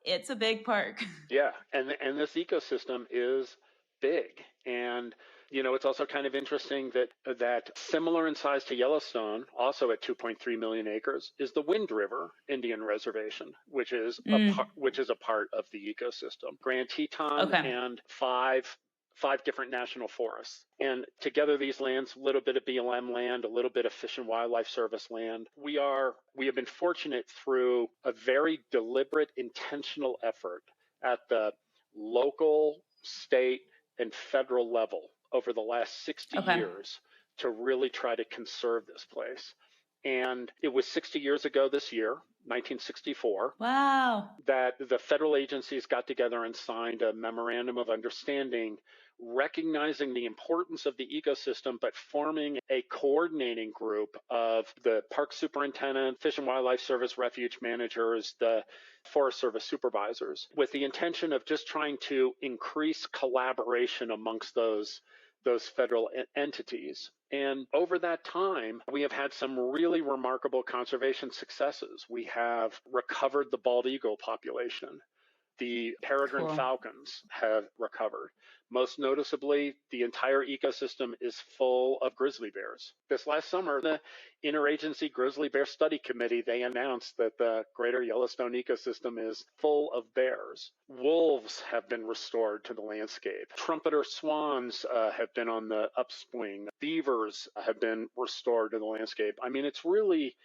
it's a big park. Yeah, and this ecosystem is big. And it's also kind of interesting that similar in size to Yellowstone, also at 2.3 million acres, is the Wind River Indian Reservation, which is a part of the ecosystem. Grand Teton and five different national forests. And together these lands, a little bit of BLM land, a little bit of Fish and Wildlife Service land. We have been fortunate through a very deliberate, intentional effort at the local, state, and federal level over the last 60 years to really try to conserve this place. And it was 60 years ago this year, 1964, that the federal agencies got together and signed a memorandum of understanding recognizing the importance of the ecosystem, but forming a coordinating group of the park superintendent, Fish and Wildlife Service refuge managers, the Forest Service supervisors, with the intention of just trying to increase collaboration amongst those federal entities. And over that time, we have had some really remarkable conservation successes. We have recovered the bald eagle population. The peregrine falcons have recovered. Most noticeably, the entire ecosystem is full of grizzly bears. This last summer, the Interagency Grizzly Bear Study Committee, they announced that the Greater Yellowstone Ecosystem is full of bears. Wolves have been restored to the landscape. Trumpeter swans have been on the upswing. Beavers have been restored to the landscape. I mean, it's really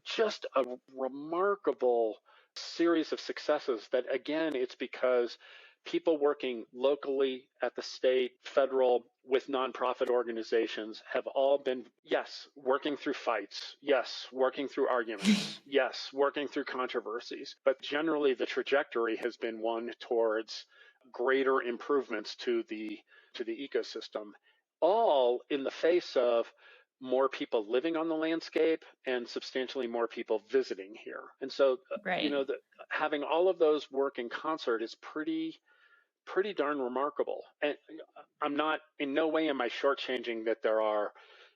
just a remarkable series of successes that, again, it's because people working locally at the state, federal, with nonprofit organizations have all been, yes, working through fights, yes, working through arguments, yes, working through controversies, but generally the trajectory has been one towards greater improvements to the ecosystem. all in the face of more people living on the landscape and substantially more people visiting here. And so, Right. having all of those work in concert is pretty darn remarkable. And I'm not, in no way am I shortchanging that there are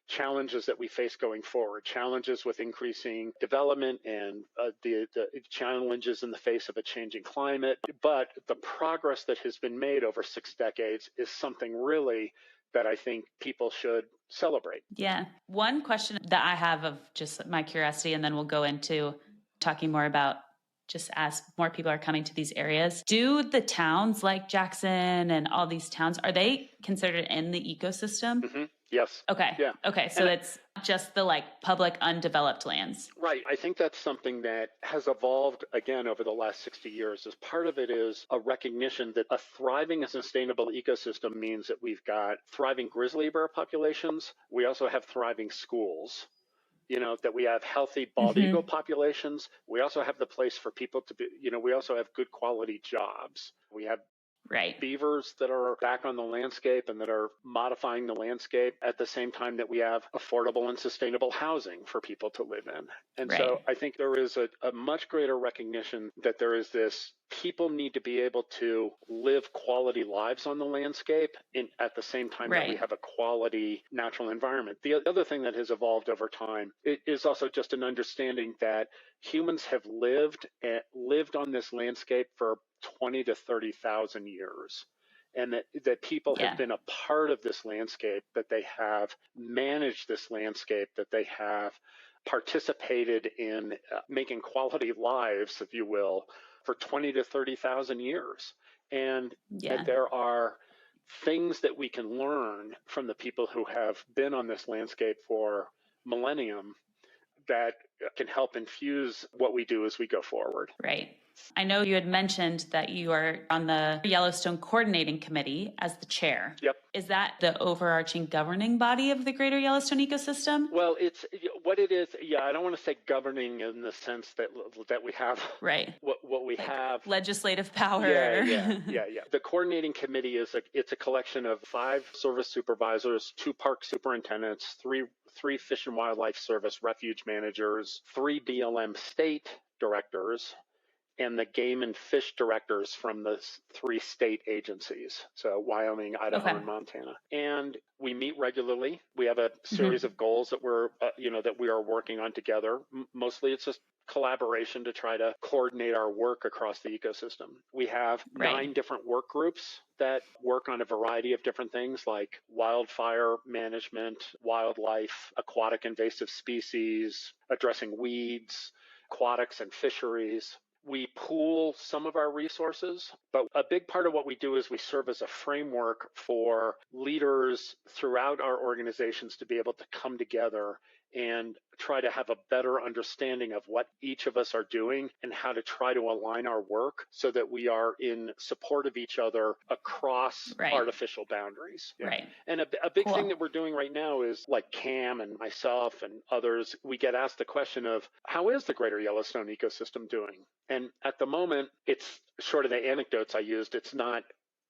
challenges that we face going forward, challenges with increasing development and the challenges in the face of a changing climate. But the progress that has been made over 6 decades is something really that I think people should celebrate. Yeah. One question that I have of just my curiosity, and then we'll go into talking more about just as more people are coming to these areas. Do the towns like Jackson and all these towns, are they considered in the ecosystem? Mm-hmm. Yes. Okay. Yeah. Okay. So it's just the public undeveloped lands. Right. I think that's something that has evolved again over the last 60 years. As part of it is a recognition that a thriving and sustainable ecosystem means that we've got thriving grizzly bear populations. We also have thriving schools. That we have healthy bald eagle populations. We also have the place for people to be, we also have good quality jobs. We have beavers that are back on the landscape and that are modifying the landscape at the same time that we have affordable and sustainable housing for people to live in. And so I think there is a much greater recognition that there is this people need to be able to live quality lives on the landscape at the same time that we have a quality natural environment. The other thing that has evolved over time is also just an understanding that humans have lived on this landscape for 20 to 30,000 years. And that people have been a part of this landscape, that they have managed this landscape, that they have participated in making quality lives, if you will, for 20 to 30,000 years. And that there are things that we can learn from the people who have been on this landscape for millennium that can help infuse what we do as we go forward. Right. I know you had mentioned that you are on the Yellowstone Coordinating Committee as the chair. Yep. Is that the overarching governing body of the Greater Yellowstone Ecosystem? Well, it's what it is. Yeah, I don't want to say governing in the sense that we have what we have legislative power. Yeah. The coordinating committee it's a collection of 5 service supervisors, 2 park superintendents, 3 Fish and Wildlife Service refuge managers, 3 BLM state directors, and the game and fish directors from the 3 state agencies, so Wyoming, Idaho, and Montana. And we meet regularly. We have a series of goals that we are working on together. Mostly it's just collaboration to try to coordinate our work across the ecosystem. We have 9 different work groups that work on a variety of different things like wildfire management, wildlife, aquatic invasive species, addressing weeds, aquatics and fisheries. We pool some of our resources, but a big part of what we do is we serve as a framework for leaders throughout our organizations to be able to come together and try to have a better understanding of what each of us are doing and how to try to align our work so that we are in support of each other across artificial boundaries. Yeah. Right. And a big thing that we're doing right now is, like Cam and myself and others, we get asked the question of, how is the Greater Yellowstone Ecosystem doing? And at the moment, it's short of the anecdotes I used, it's not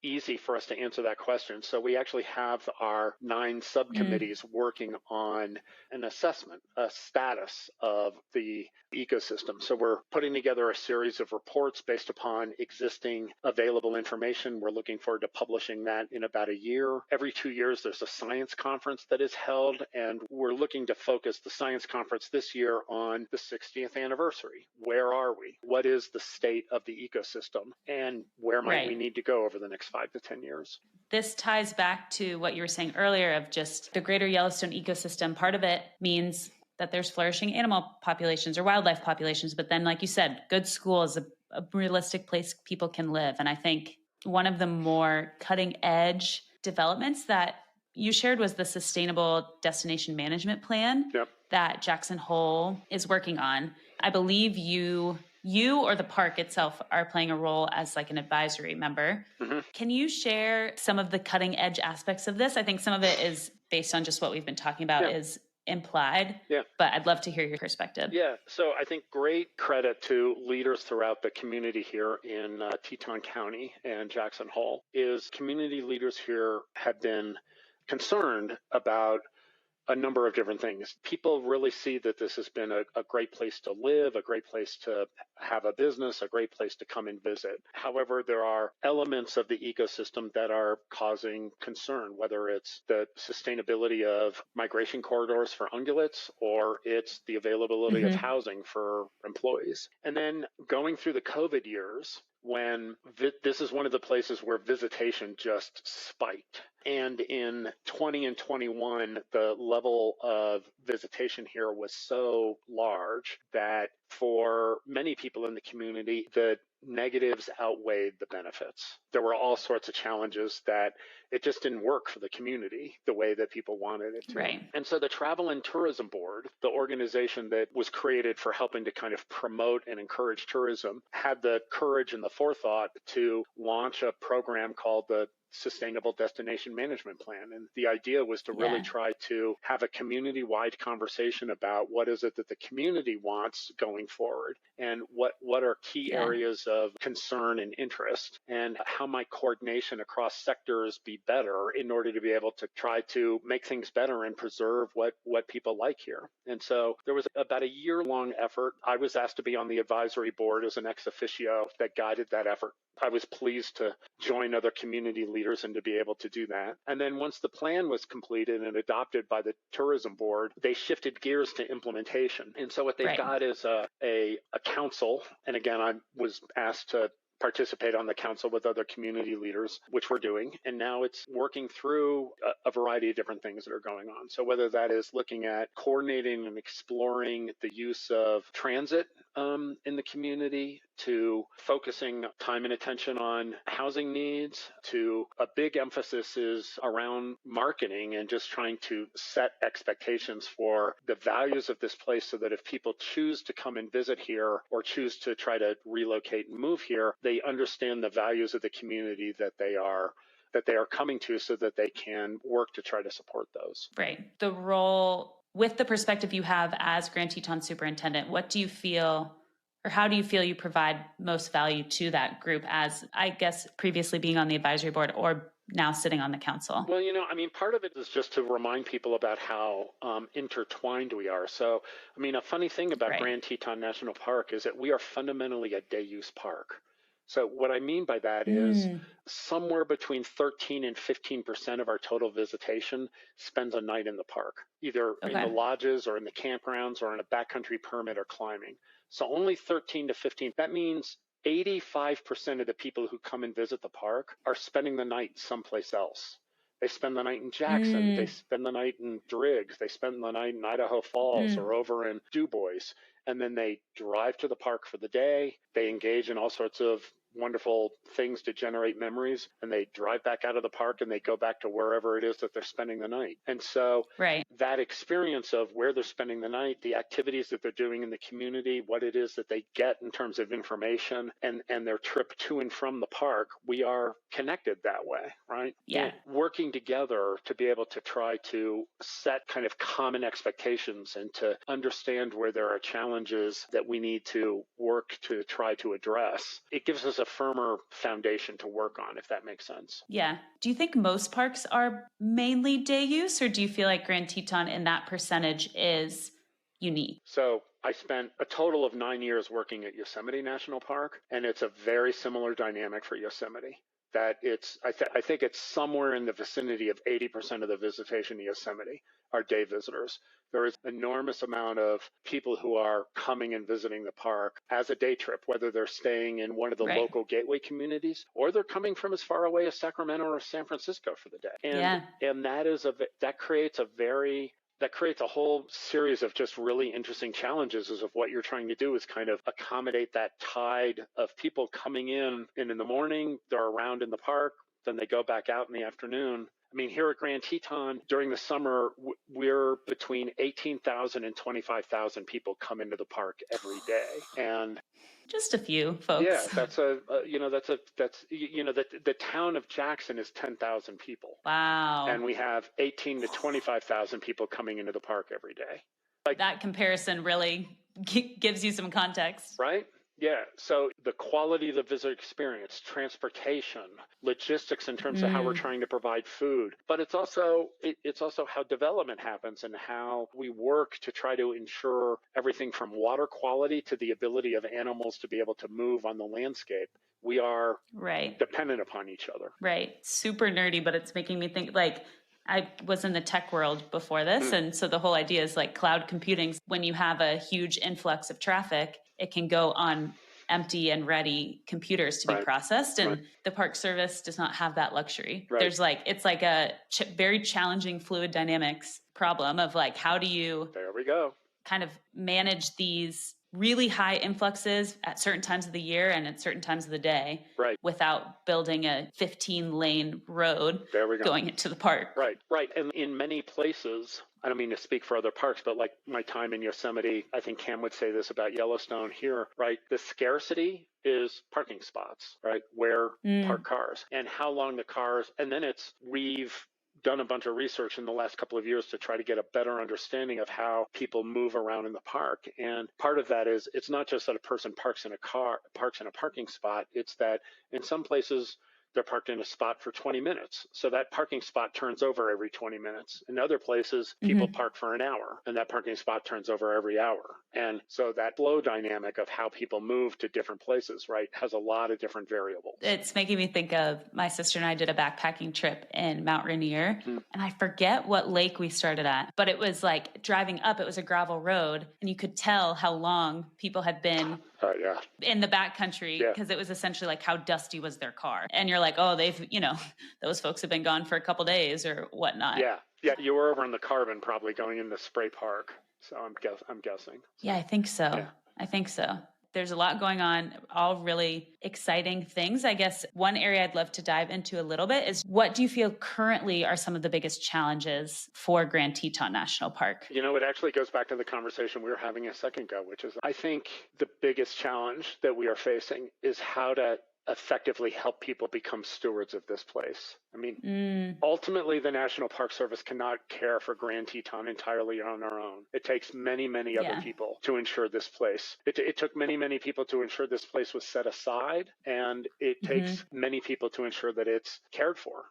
easy for us to answer that question. So we actually have our 9 subcommittees working on an assessment, a status of the ecosystem. So we're putting together a series of reports based upon existing available information. We're looking forward to publishing that in about a year. Every 2 years, there's a science conference that is held, and we're looking to focus the science conference this year on the 60th anniversary. Where are we? What is the state of the ecosystem? And where might we need to go over the next 5 to 10 years? This ties back to what you were saying earlier of just the Greater Yellowstone Ecosystem. Part of it means that there's flourishing animal populations or wildlife populations. But then, like you said, good schools, a realistic place people can live. And I think one of the more cutting edge developments that you shared was the Sustainable Destination Management Plan that Jackson Hole is working on. I believe you or the park itself are playing a role as like an advisory member. Can you share some of the cutting edge aspects of this? I think some of it is based on just what we've been talking about is implied, but I'd love to hear your perspective. Yeah, so I think great credit to leaders throughout the community here in Teton County and Jackson Hole is community leaders here have been concerned about a number of different things. People really see that this has been a great place to live, a great place to have a business, a great place to come and visit. However, there are elements of the ecosystem that are causing concern, whether it's the sustainability of migration corridors for ungulates or it's the availability of housing for employees. And then going through the COVID years, when this is one of the places where visitation just spiked. And in 20 and 21, the level of visitation here was so large that for many people in the community, the negatives outweighed the benefits. There were all sorts of challenges that it just didn't work for the community the way that people wanted it to. Right. And so the Travel and Tourism Board, the organization that was created for helping to kind of promote and encourage tourism, had the courage and the forethought to launch a program called the Sustainable Destination Management Plan. And the idea was to really try to have a community-wide conversation about what is it that the community wants going forward and what are key areas of concern and interest, and how might coordination across sectors be better in order to be able to try to make things better and preserve what people like here. And so there was about a year-long effort. I was asked to be on the advisory board as an ex officio that guided that effort. I was pleased to join other community leaders and to be able to do that. And then once the plan was completed and adopted by the tourism board, they shifted gears to implementation. And so what they've got is a council. And again, I was asked to participate on the council with other community leaders, which we're doing. And now it's working through a variety of different things that are going on. So whether that is looking at coordinating and exploring the use of transit in the community, to focusing time and attention on housing needs, to a big emphasis is around marketing and just trying to set expectations for the values of this place so that if people choose to come and visit here or choose to try to relocate and move here, they understand the values of the community that they are coming to so that they can work to try to support those. Right. The role, with the perspective you have as Grand Teton Superintendent, what do you feel, or how do you feel you provide most value to that group as, I guess, previously being on the advisory board or now sitting on the council? Well, part of it is just to remind people about how intertwined we are. So, a funny thing about Grand Teton National Park is that we are fundamentally a day use park. So what I mean by that is somewhere between 13 and 15% of our total visitation spends a night in the park, either in the lodges or in the campgrounds or in a backcountry permit or climbing. So only 13 to 15. That means 85% of the people who come and visit the park are spending the night someplace else. They spend the night in Jackson. They spend the night in Driggs. They spend the night in Idaho Falls or over in Du Bois. And then they drive to the park for the day. They engage in all sorts of wonderful things to generate memories, and they drive back out of the park and they go back to wherever it is that they're spending the night. And so that experience of where they're spending the night, the activities that they're doing in the community, what it is that they get in terms of information and their trip to and from the park, we are connected that way, right? Yeah. And working together to be able to try to set kind of common expectations and to understand where there are challenges that we need to work to try to address. It gives us a firmer foundation to work on, if that makes sense. Yeah. Do you think most parks are mainly day use, or do you feel like Grand Teton in that percentage is unique? So I spent a total of 9 years working at Yosemite National Park, and it's a very similar dynamic for Yosemite. That I think it's somewhere in the vicinity of 80% of the visitation to Yosemite are day visitors. There is an enormous amount of people who are coming and visiting the park as a day trip, whether they're staying in one of the local gateway communities or they're coming from as far away as Sacramento or San Francisco for the day. And that creates a whole series of just really interesting challenges as of what you're trying to do is kind of accommodate that tide of people coming in, and in the morning, they're around in the park, then they go back out in the afternoon. Here at Grand Teton, during the summer, we're between 18,000 and 25,000 people come into the park every day. And just a few folks. Yeah, the town of Jackson is 10,000 people. Wow. And we have 18 to 25,000 people coming into the park every day. That comparison really gives you some context. Right? Yeah. So the quality of the visitor experience, transportation, logistics in terms of how we're Mm, trying to provide food, but it's also how development happens and how we work to try to ensure everything from water quality to the ability of animals to be able to move on the landscape. We are right. dependent upon each other. Right. Super nerdy, but it's making me think like I was in the tech world before this. Mm, And so the whole idea is like cloud computing. When you have a huge influx of traffic, it can go on empty and ready computers to be right. processed. Right. And the Park Service does not have that luxury. Right. There's like, it's like a very challenging fluid dynamics problem of like, how do you There we go. kind of manage these really high influxes at certain times of the year and at certain times of the day Right. without building a 15-lane road There we go. going into the park. Right, right. And in many places, I don't mean to speak for other parks, but like my time in Yosemite, I think Cam would say this about Yellowstone here, right? The scarcity is parking spots, right? Where park cars and how long the cars, and then we've done a bunch of research in the last couple of years to try to get a better understanding of how people move around in the park. And part of that is it's not just that a person parks in a parking spot. It's that in some places they're parked in a spot for 20 minutes. So that parking spot turns over every 20 minutes. In other places, people park for an hour and that parking spot turns over every hour. And so that flow dynamic of how people move to different places, right, has a lot of different variables. It's making me think of my sister and I did a backpacking trip in Mount Rainier, and I forget what lake we started at, but it was like driving up, it was a gravel road, and you could tell how long people had been in the backcountry because it was essentially like how dusty was their car. And you're like, oh, those folks have been gone for a couple days or whatnot. Yeah. Yeah. You were over in the Carbon probably going into Spray Park. So I'm guessing. Yeah, I think so. Yeah. I think so. There's a lot going on, all really exciting things. I guess one area I'd love to dive into a little bit is what do you feel currently are some of the biggest challenges for Grand Teton National Park? You know, it actually goes back to the conversation we were having a second ago, which is I think the biggest challenge that we are facing is how to effectively help people become stewards of this place. I mean, ultimately, the National Park Service cannot care for Grand Teton entirely on our own. It takes many, many other people to ensure this place. It took many, many people to ensure this place was set aside, and it takes many people to ensure that it's cared for.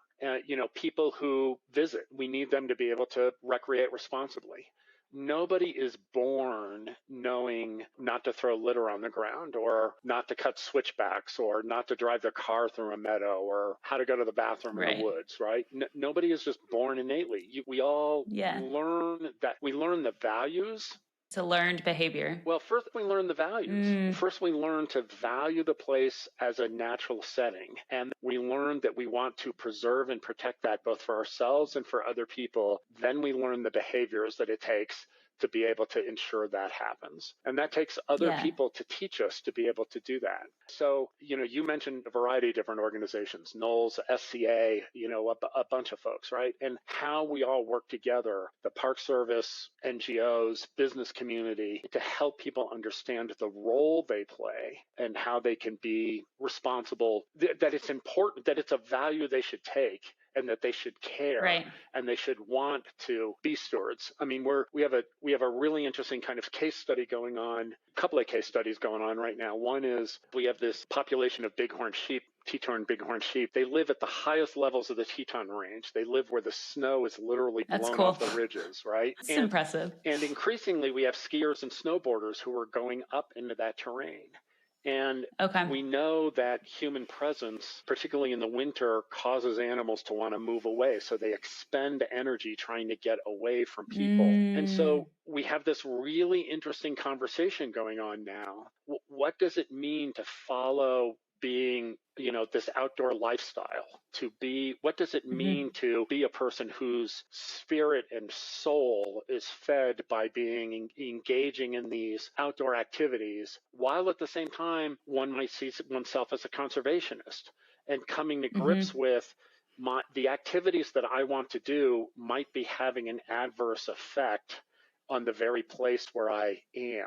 People who visit, we need them to be able to recreate responsibly. Nobody is born knowing not to throw litter on the ground or not to cut switchbacks or not to drive their car through a meadow or how to go to the bathroom in the woods, right? Nobody is just born innately. We all learn that. We learn the values. It's a learned behavior. Well, first we learn the values. First we learn to value the place as a natural setting. And we learn that we want to preserve and protect that both for ourselves and for other people. Then we learn the behaviors that it takes to be able to ensure that happens. And that takes other people to teach us to be able to do that. So, you mentioned a variety of different organizations, NOLS, SCA, a bunch of folks, right? And how we all work together, the Park Service, NGOs, business community, to help people understand the role they play and how they can be responsible, that it's important, that it's a value they should take and that they should care and they should want to be stewards. I mean, we have a really interesting kind of case study going on, a couple of case studies going on right now. One is we have this population of bighorn sheep, Teton bighorn sheep. They live at the highest levels of the Teton Range. They live where the snow is literally blown off the ridges, right? It's impressive. And increasingly, we have skiers and snowboarders who are going up into that terrain. And we know that human presence, particularly in the winter, causes animals to want to move away. So they expend energy trying to get away from people. And so we have this really interesting conversation going on now. What does it mean to follow being, this outdoor lifestyle, what does it mean to be a person whose spirit and soul is fed by engaging in these outdoor activities, while at the same time, one might see oneself as a conservationist and coming to grips with the activities that I want to do might be having an adverse effect on the very place where I am.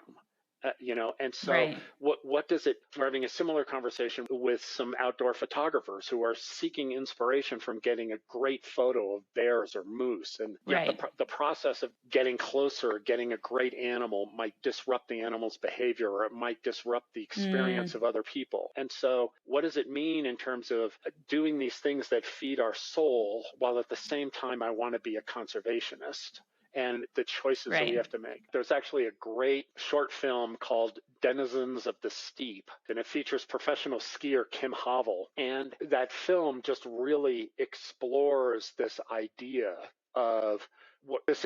And so Right. what does it, we're having a similar conversation with some outdoor photographers who are seeking inspiration from getting a great photo of bears or moose. And Right. the process of getting closer, getting a great animal might disrupt the animal's behavior, or it might disrupt the experience of other people. And so what does it mean in terms of doing these things that feed our soul while at the same time I want to be a conservationist? And the choices that we have to make. There's actually a great short film called Denizens of the Steep, and it features professional skier Kim Havel. And that film just really explores this idea of what does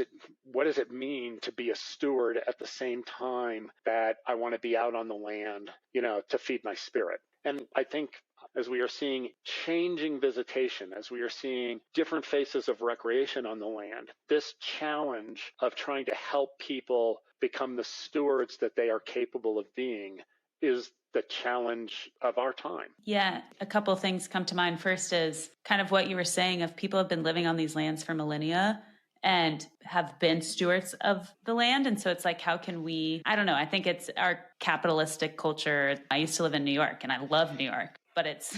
it mean to be a steward at the same time that I want to be out on the land, to feed my spirit. And I think as we are seeing changing visitation, as we are seeing different faces of recreation on the land, this challenge of trying to help people become the stewards that they are capable of being is the challenge of our time. Yeah, a couple of things come to mind. First is kind of what you were saying of people have been living on these lands for millennia and have been stewards of the land. And so it's like, how can we, I don't know, I think it's our capitalistic culture. I used to live in New York and I love New York, but it's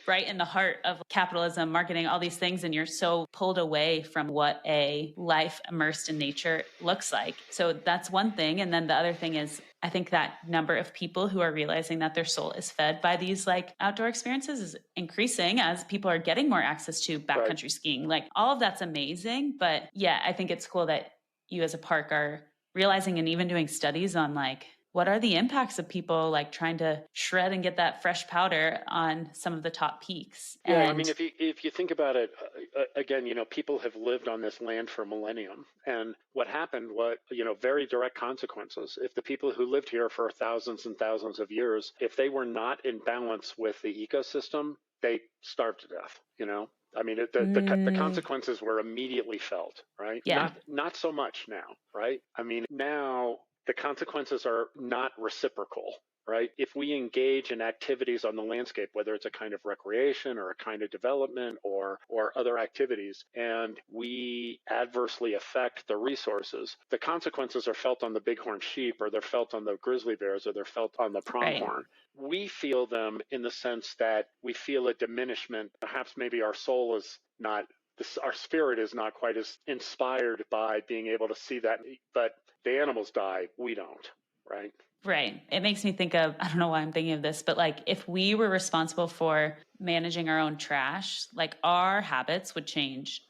right in the heart of capitalism, marketing, all these things. And you're so pulled away from what a life immersed in nature looks like. So that's one thing. And then the other thing is, I think that number of people who are realizing that their soul is fed by these like outdoor experiences is increasing as people are getting more access to backcountry skiing. Like all of that's amazing. But yeah, I think it's cool that you as a park are realizing and even doing studies on like, what are the impacts of people like trying to shred and get that fresh powder on some of the top peaks? Yeah, I mean, if you think about it, again, people have lived on this land for a millennium, and what happened was, very direct consequences. If the people who lived here for thousands and thousands of years, if they were not in balance with the ecosystem, they starved to death. I mean, the consequences were immediately felt, right? Yeah. Not so much now, right? I mean, now the consequences are not reciprocal, right? If we engage in activities on the landscape, whether it's a kind of recreation or a kind of development or other activities, and we adversely affect the resources, the consequences are felt on the bighorn sheep, or they're felt on the grizzly bears, or they're felt on the pronghorn. We feel them in the sense that we feel a diminishment. Perhaps maybe our soul is not, our spirit is not quite as inspired by being able to see that, but the animals die, we don't, right? Right. It makes me think of, I don't know why I'm thinking of this, but like if we were responsible for managing our own trash, like our habits would change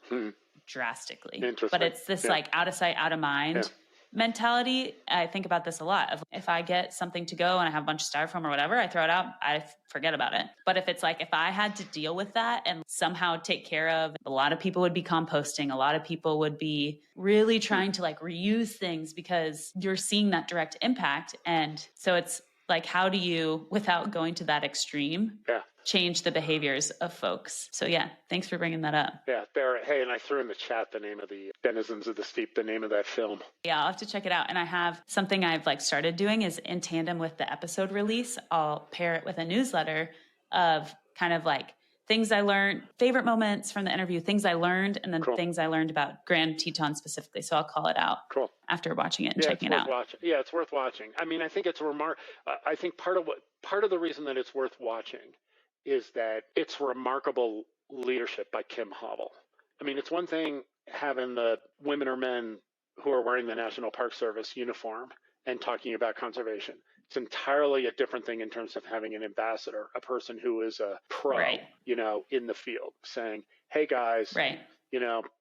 drastically. But it's this like out of sight, out of mind mentality. I think about this a lot. If I get something to go and I have a bunch of styrofoam or whatever, I throw it out, I forget about it. But if it's like, if I had to deal with that and somehow take care of, a lot of people would be composting. A lot of people would be really trying to like reuse things because you're seeing that direct impact. And so it's like, how do you, without going to that extreme, change the behaviors of folks? So yeah, thanks for bringing that up. Yeah, Barrett. Hey, and I threw in the chat the name of the Denizens of the Steep, the name of that film. Yeah, I'll have to check it out. And I have something I've like started doing is in tandem with the episode release, I'll pair it with a newsletter of kind of like things I learned, favorite moments from the interview, things I learned, and then things I learned about Grand Teton specifically. So I'll call it out after watching it and checking it out. Yeah, it's worth watching. I mean, I think it's I think part of the reason that it's worth watching is that it's remarkable leadership by Kim Havel. I mean, it's one thing having the women or men who are wearing the National Park Service uniform and talking about conservation. It's entirely a different thing in terms of having an ambassador, a person who is a pro, in the field, saying, "Hey guys,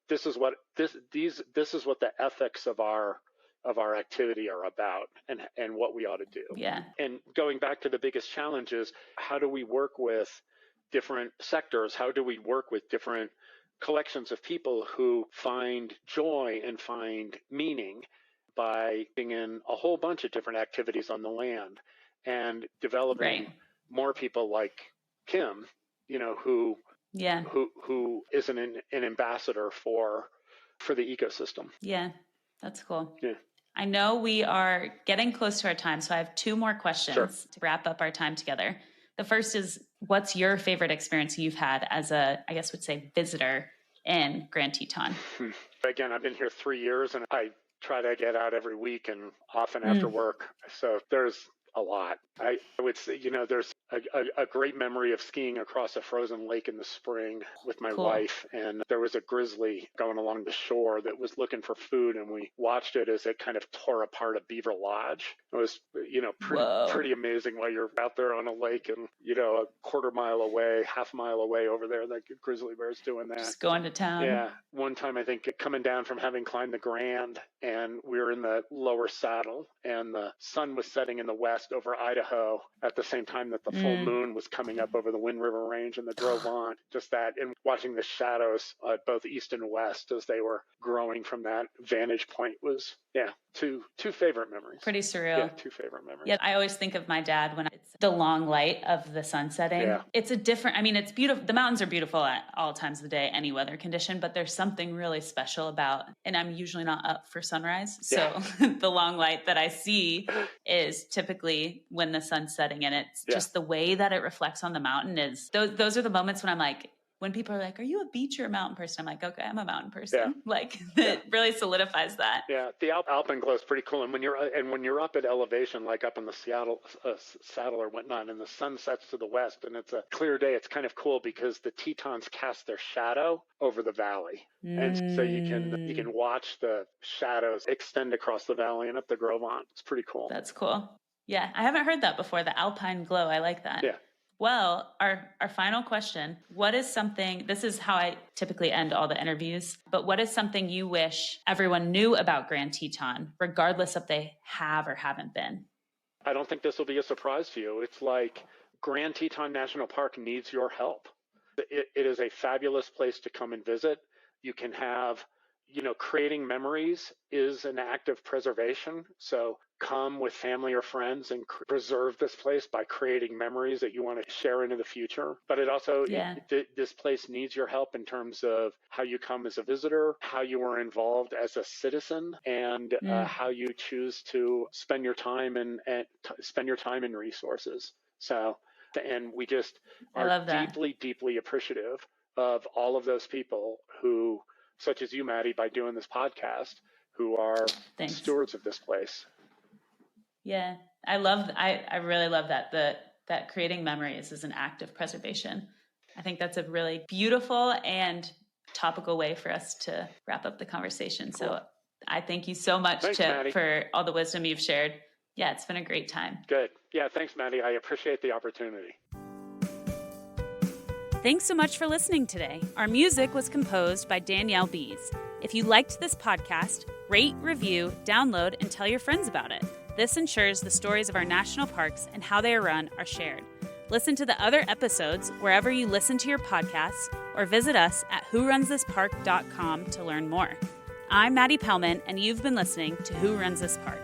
this is what this is what the ethics of our activity are about, and what we ought to do." Yeah. And going back to the biggest challenge is, how do we work with different sectors? How do we work with different collections of people who find joy and find meaning by being in a whole bunch of different activities on the land, and developing more people like Kim, who is an ambassador for the ecosystem. Yeah, that's cool. Yeah. I know we are getting close to our time, so I have two more questions to wrap up our time together. The first is, what's your favorite experience you've had as a, I guess would say, visitor in Grand Teton? Again, I've been here 3 years, and I try to get out every week and often after work. So there's a lot. I would say, there's a great memory of skiing across a frozen lake in the spring with my wife. And there was a grizzly going along the shore that was looking for food. And we watched it as it kind of tore apart a beaver lodge. It was, pretty amazing while you're out there on a lake and, a quarter mile away, half mile away over there, that grizzly bear's doing that. Just going to town. Yeah. One time, I think coming down from having climbed the Grand, and we were in the lower saddle and the sun was setting in the west over Idaho at the same time that the full moon was coming up over the Wind River Range and the Gros Ventre. Just that, and watching the shadows both east and west as they were growing from that vantage point was, two favorite memories. Pretty surreal. Yeah, two favorite memories. Yeah, I always think of my dad when it's the long light of the sun setting. Yeah. It's it's beautiful. The mountains are beautiful at all times of the day, any weather condition, but there's something really special about, and I'm usually not up for sunrise. So the long light that I see is typically when the sun's setting, and it's just the way that it reflects on the mountain is, those are the moments when I'm like, when people are like, are you a beach or a mountain person? I'm like, okay, I'm a mountain person. Yeah. It really solidifies that. Yeah, the alpenglow is pretty cool. And when you're up at elevation, like up in the Seattle saddle or whatnot, and the sun sets to the west, and it's a clear day, it's kind of cool because the Tetons cast their shadow over the valley, and so you can watch the shadows extend across the valley and up the Gros Ventre. It's pretty cool. That's cool. Yeah, I haven't heard that before. The alpine glow, I like that. Yeah. Well, our final question, what is something, this is how I typically end all the interviews, but what is something you wish everyone knew about Grand Teton, regardless if they have or haven't been? I don't think this will be a surprise to you. It's like Grand Teton National Park needs your help. It is a fabulous place to come and visit. You can have, creating memories is an act of preservation. So come with family or friends and preserve this place by creating memories that you want to share into the future. But it also, this place needs your help in terms of how you come as a visitor, how you are involved as a citizen, and how you choose to spend your time and spend your time and resources. So, and we just are deeply, deeply appreciative of all of those people who, such as you, Maddie, by doing this podcast, who are stewards of this place. Yeah, I really love that, that creating memories is an act of preservation. I think that's a really beautiful and topical way for us to wrap up the conversation. Cool. So I thank you so much, Chip, for all the wisdom you've shared. Yeah, it's been a great time. Good. Yeah, thanks, Maddie. I appreciate the opportunity. Thanks so much for listening today. Our music was composed by Danielle Bees. If you liked this podcast, rate, review, download, and tell your friends about it. This ensures the stories of our national parks and how they are run are shared. Listen to the other episodes wherever you listen to your podcasts, or visit us at whorunthispark.com to learn more. I'm Maddie Pellman, and you've been listening to Who Runs This Park.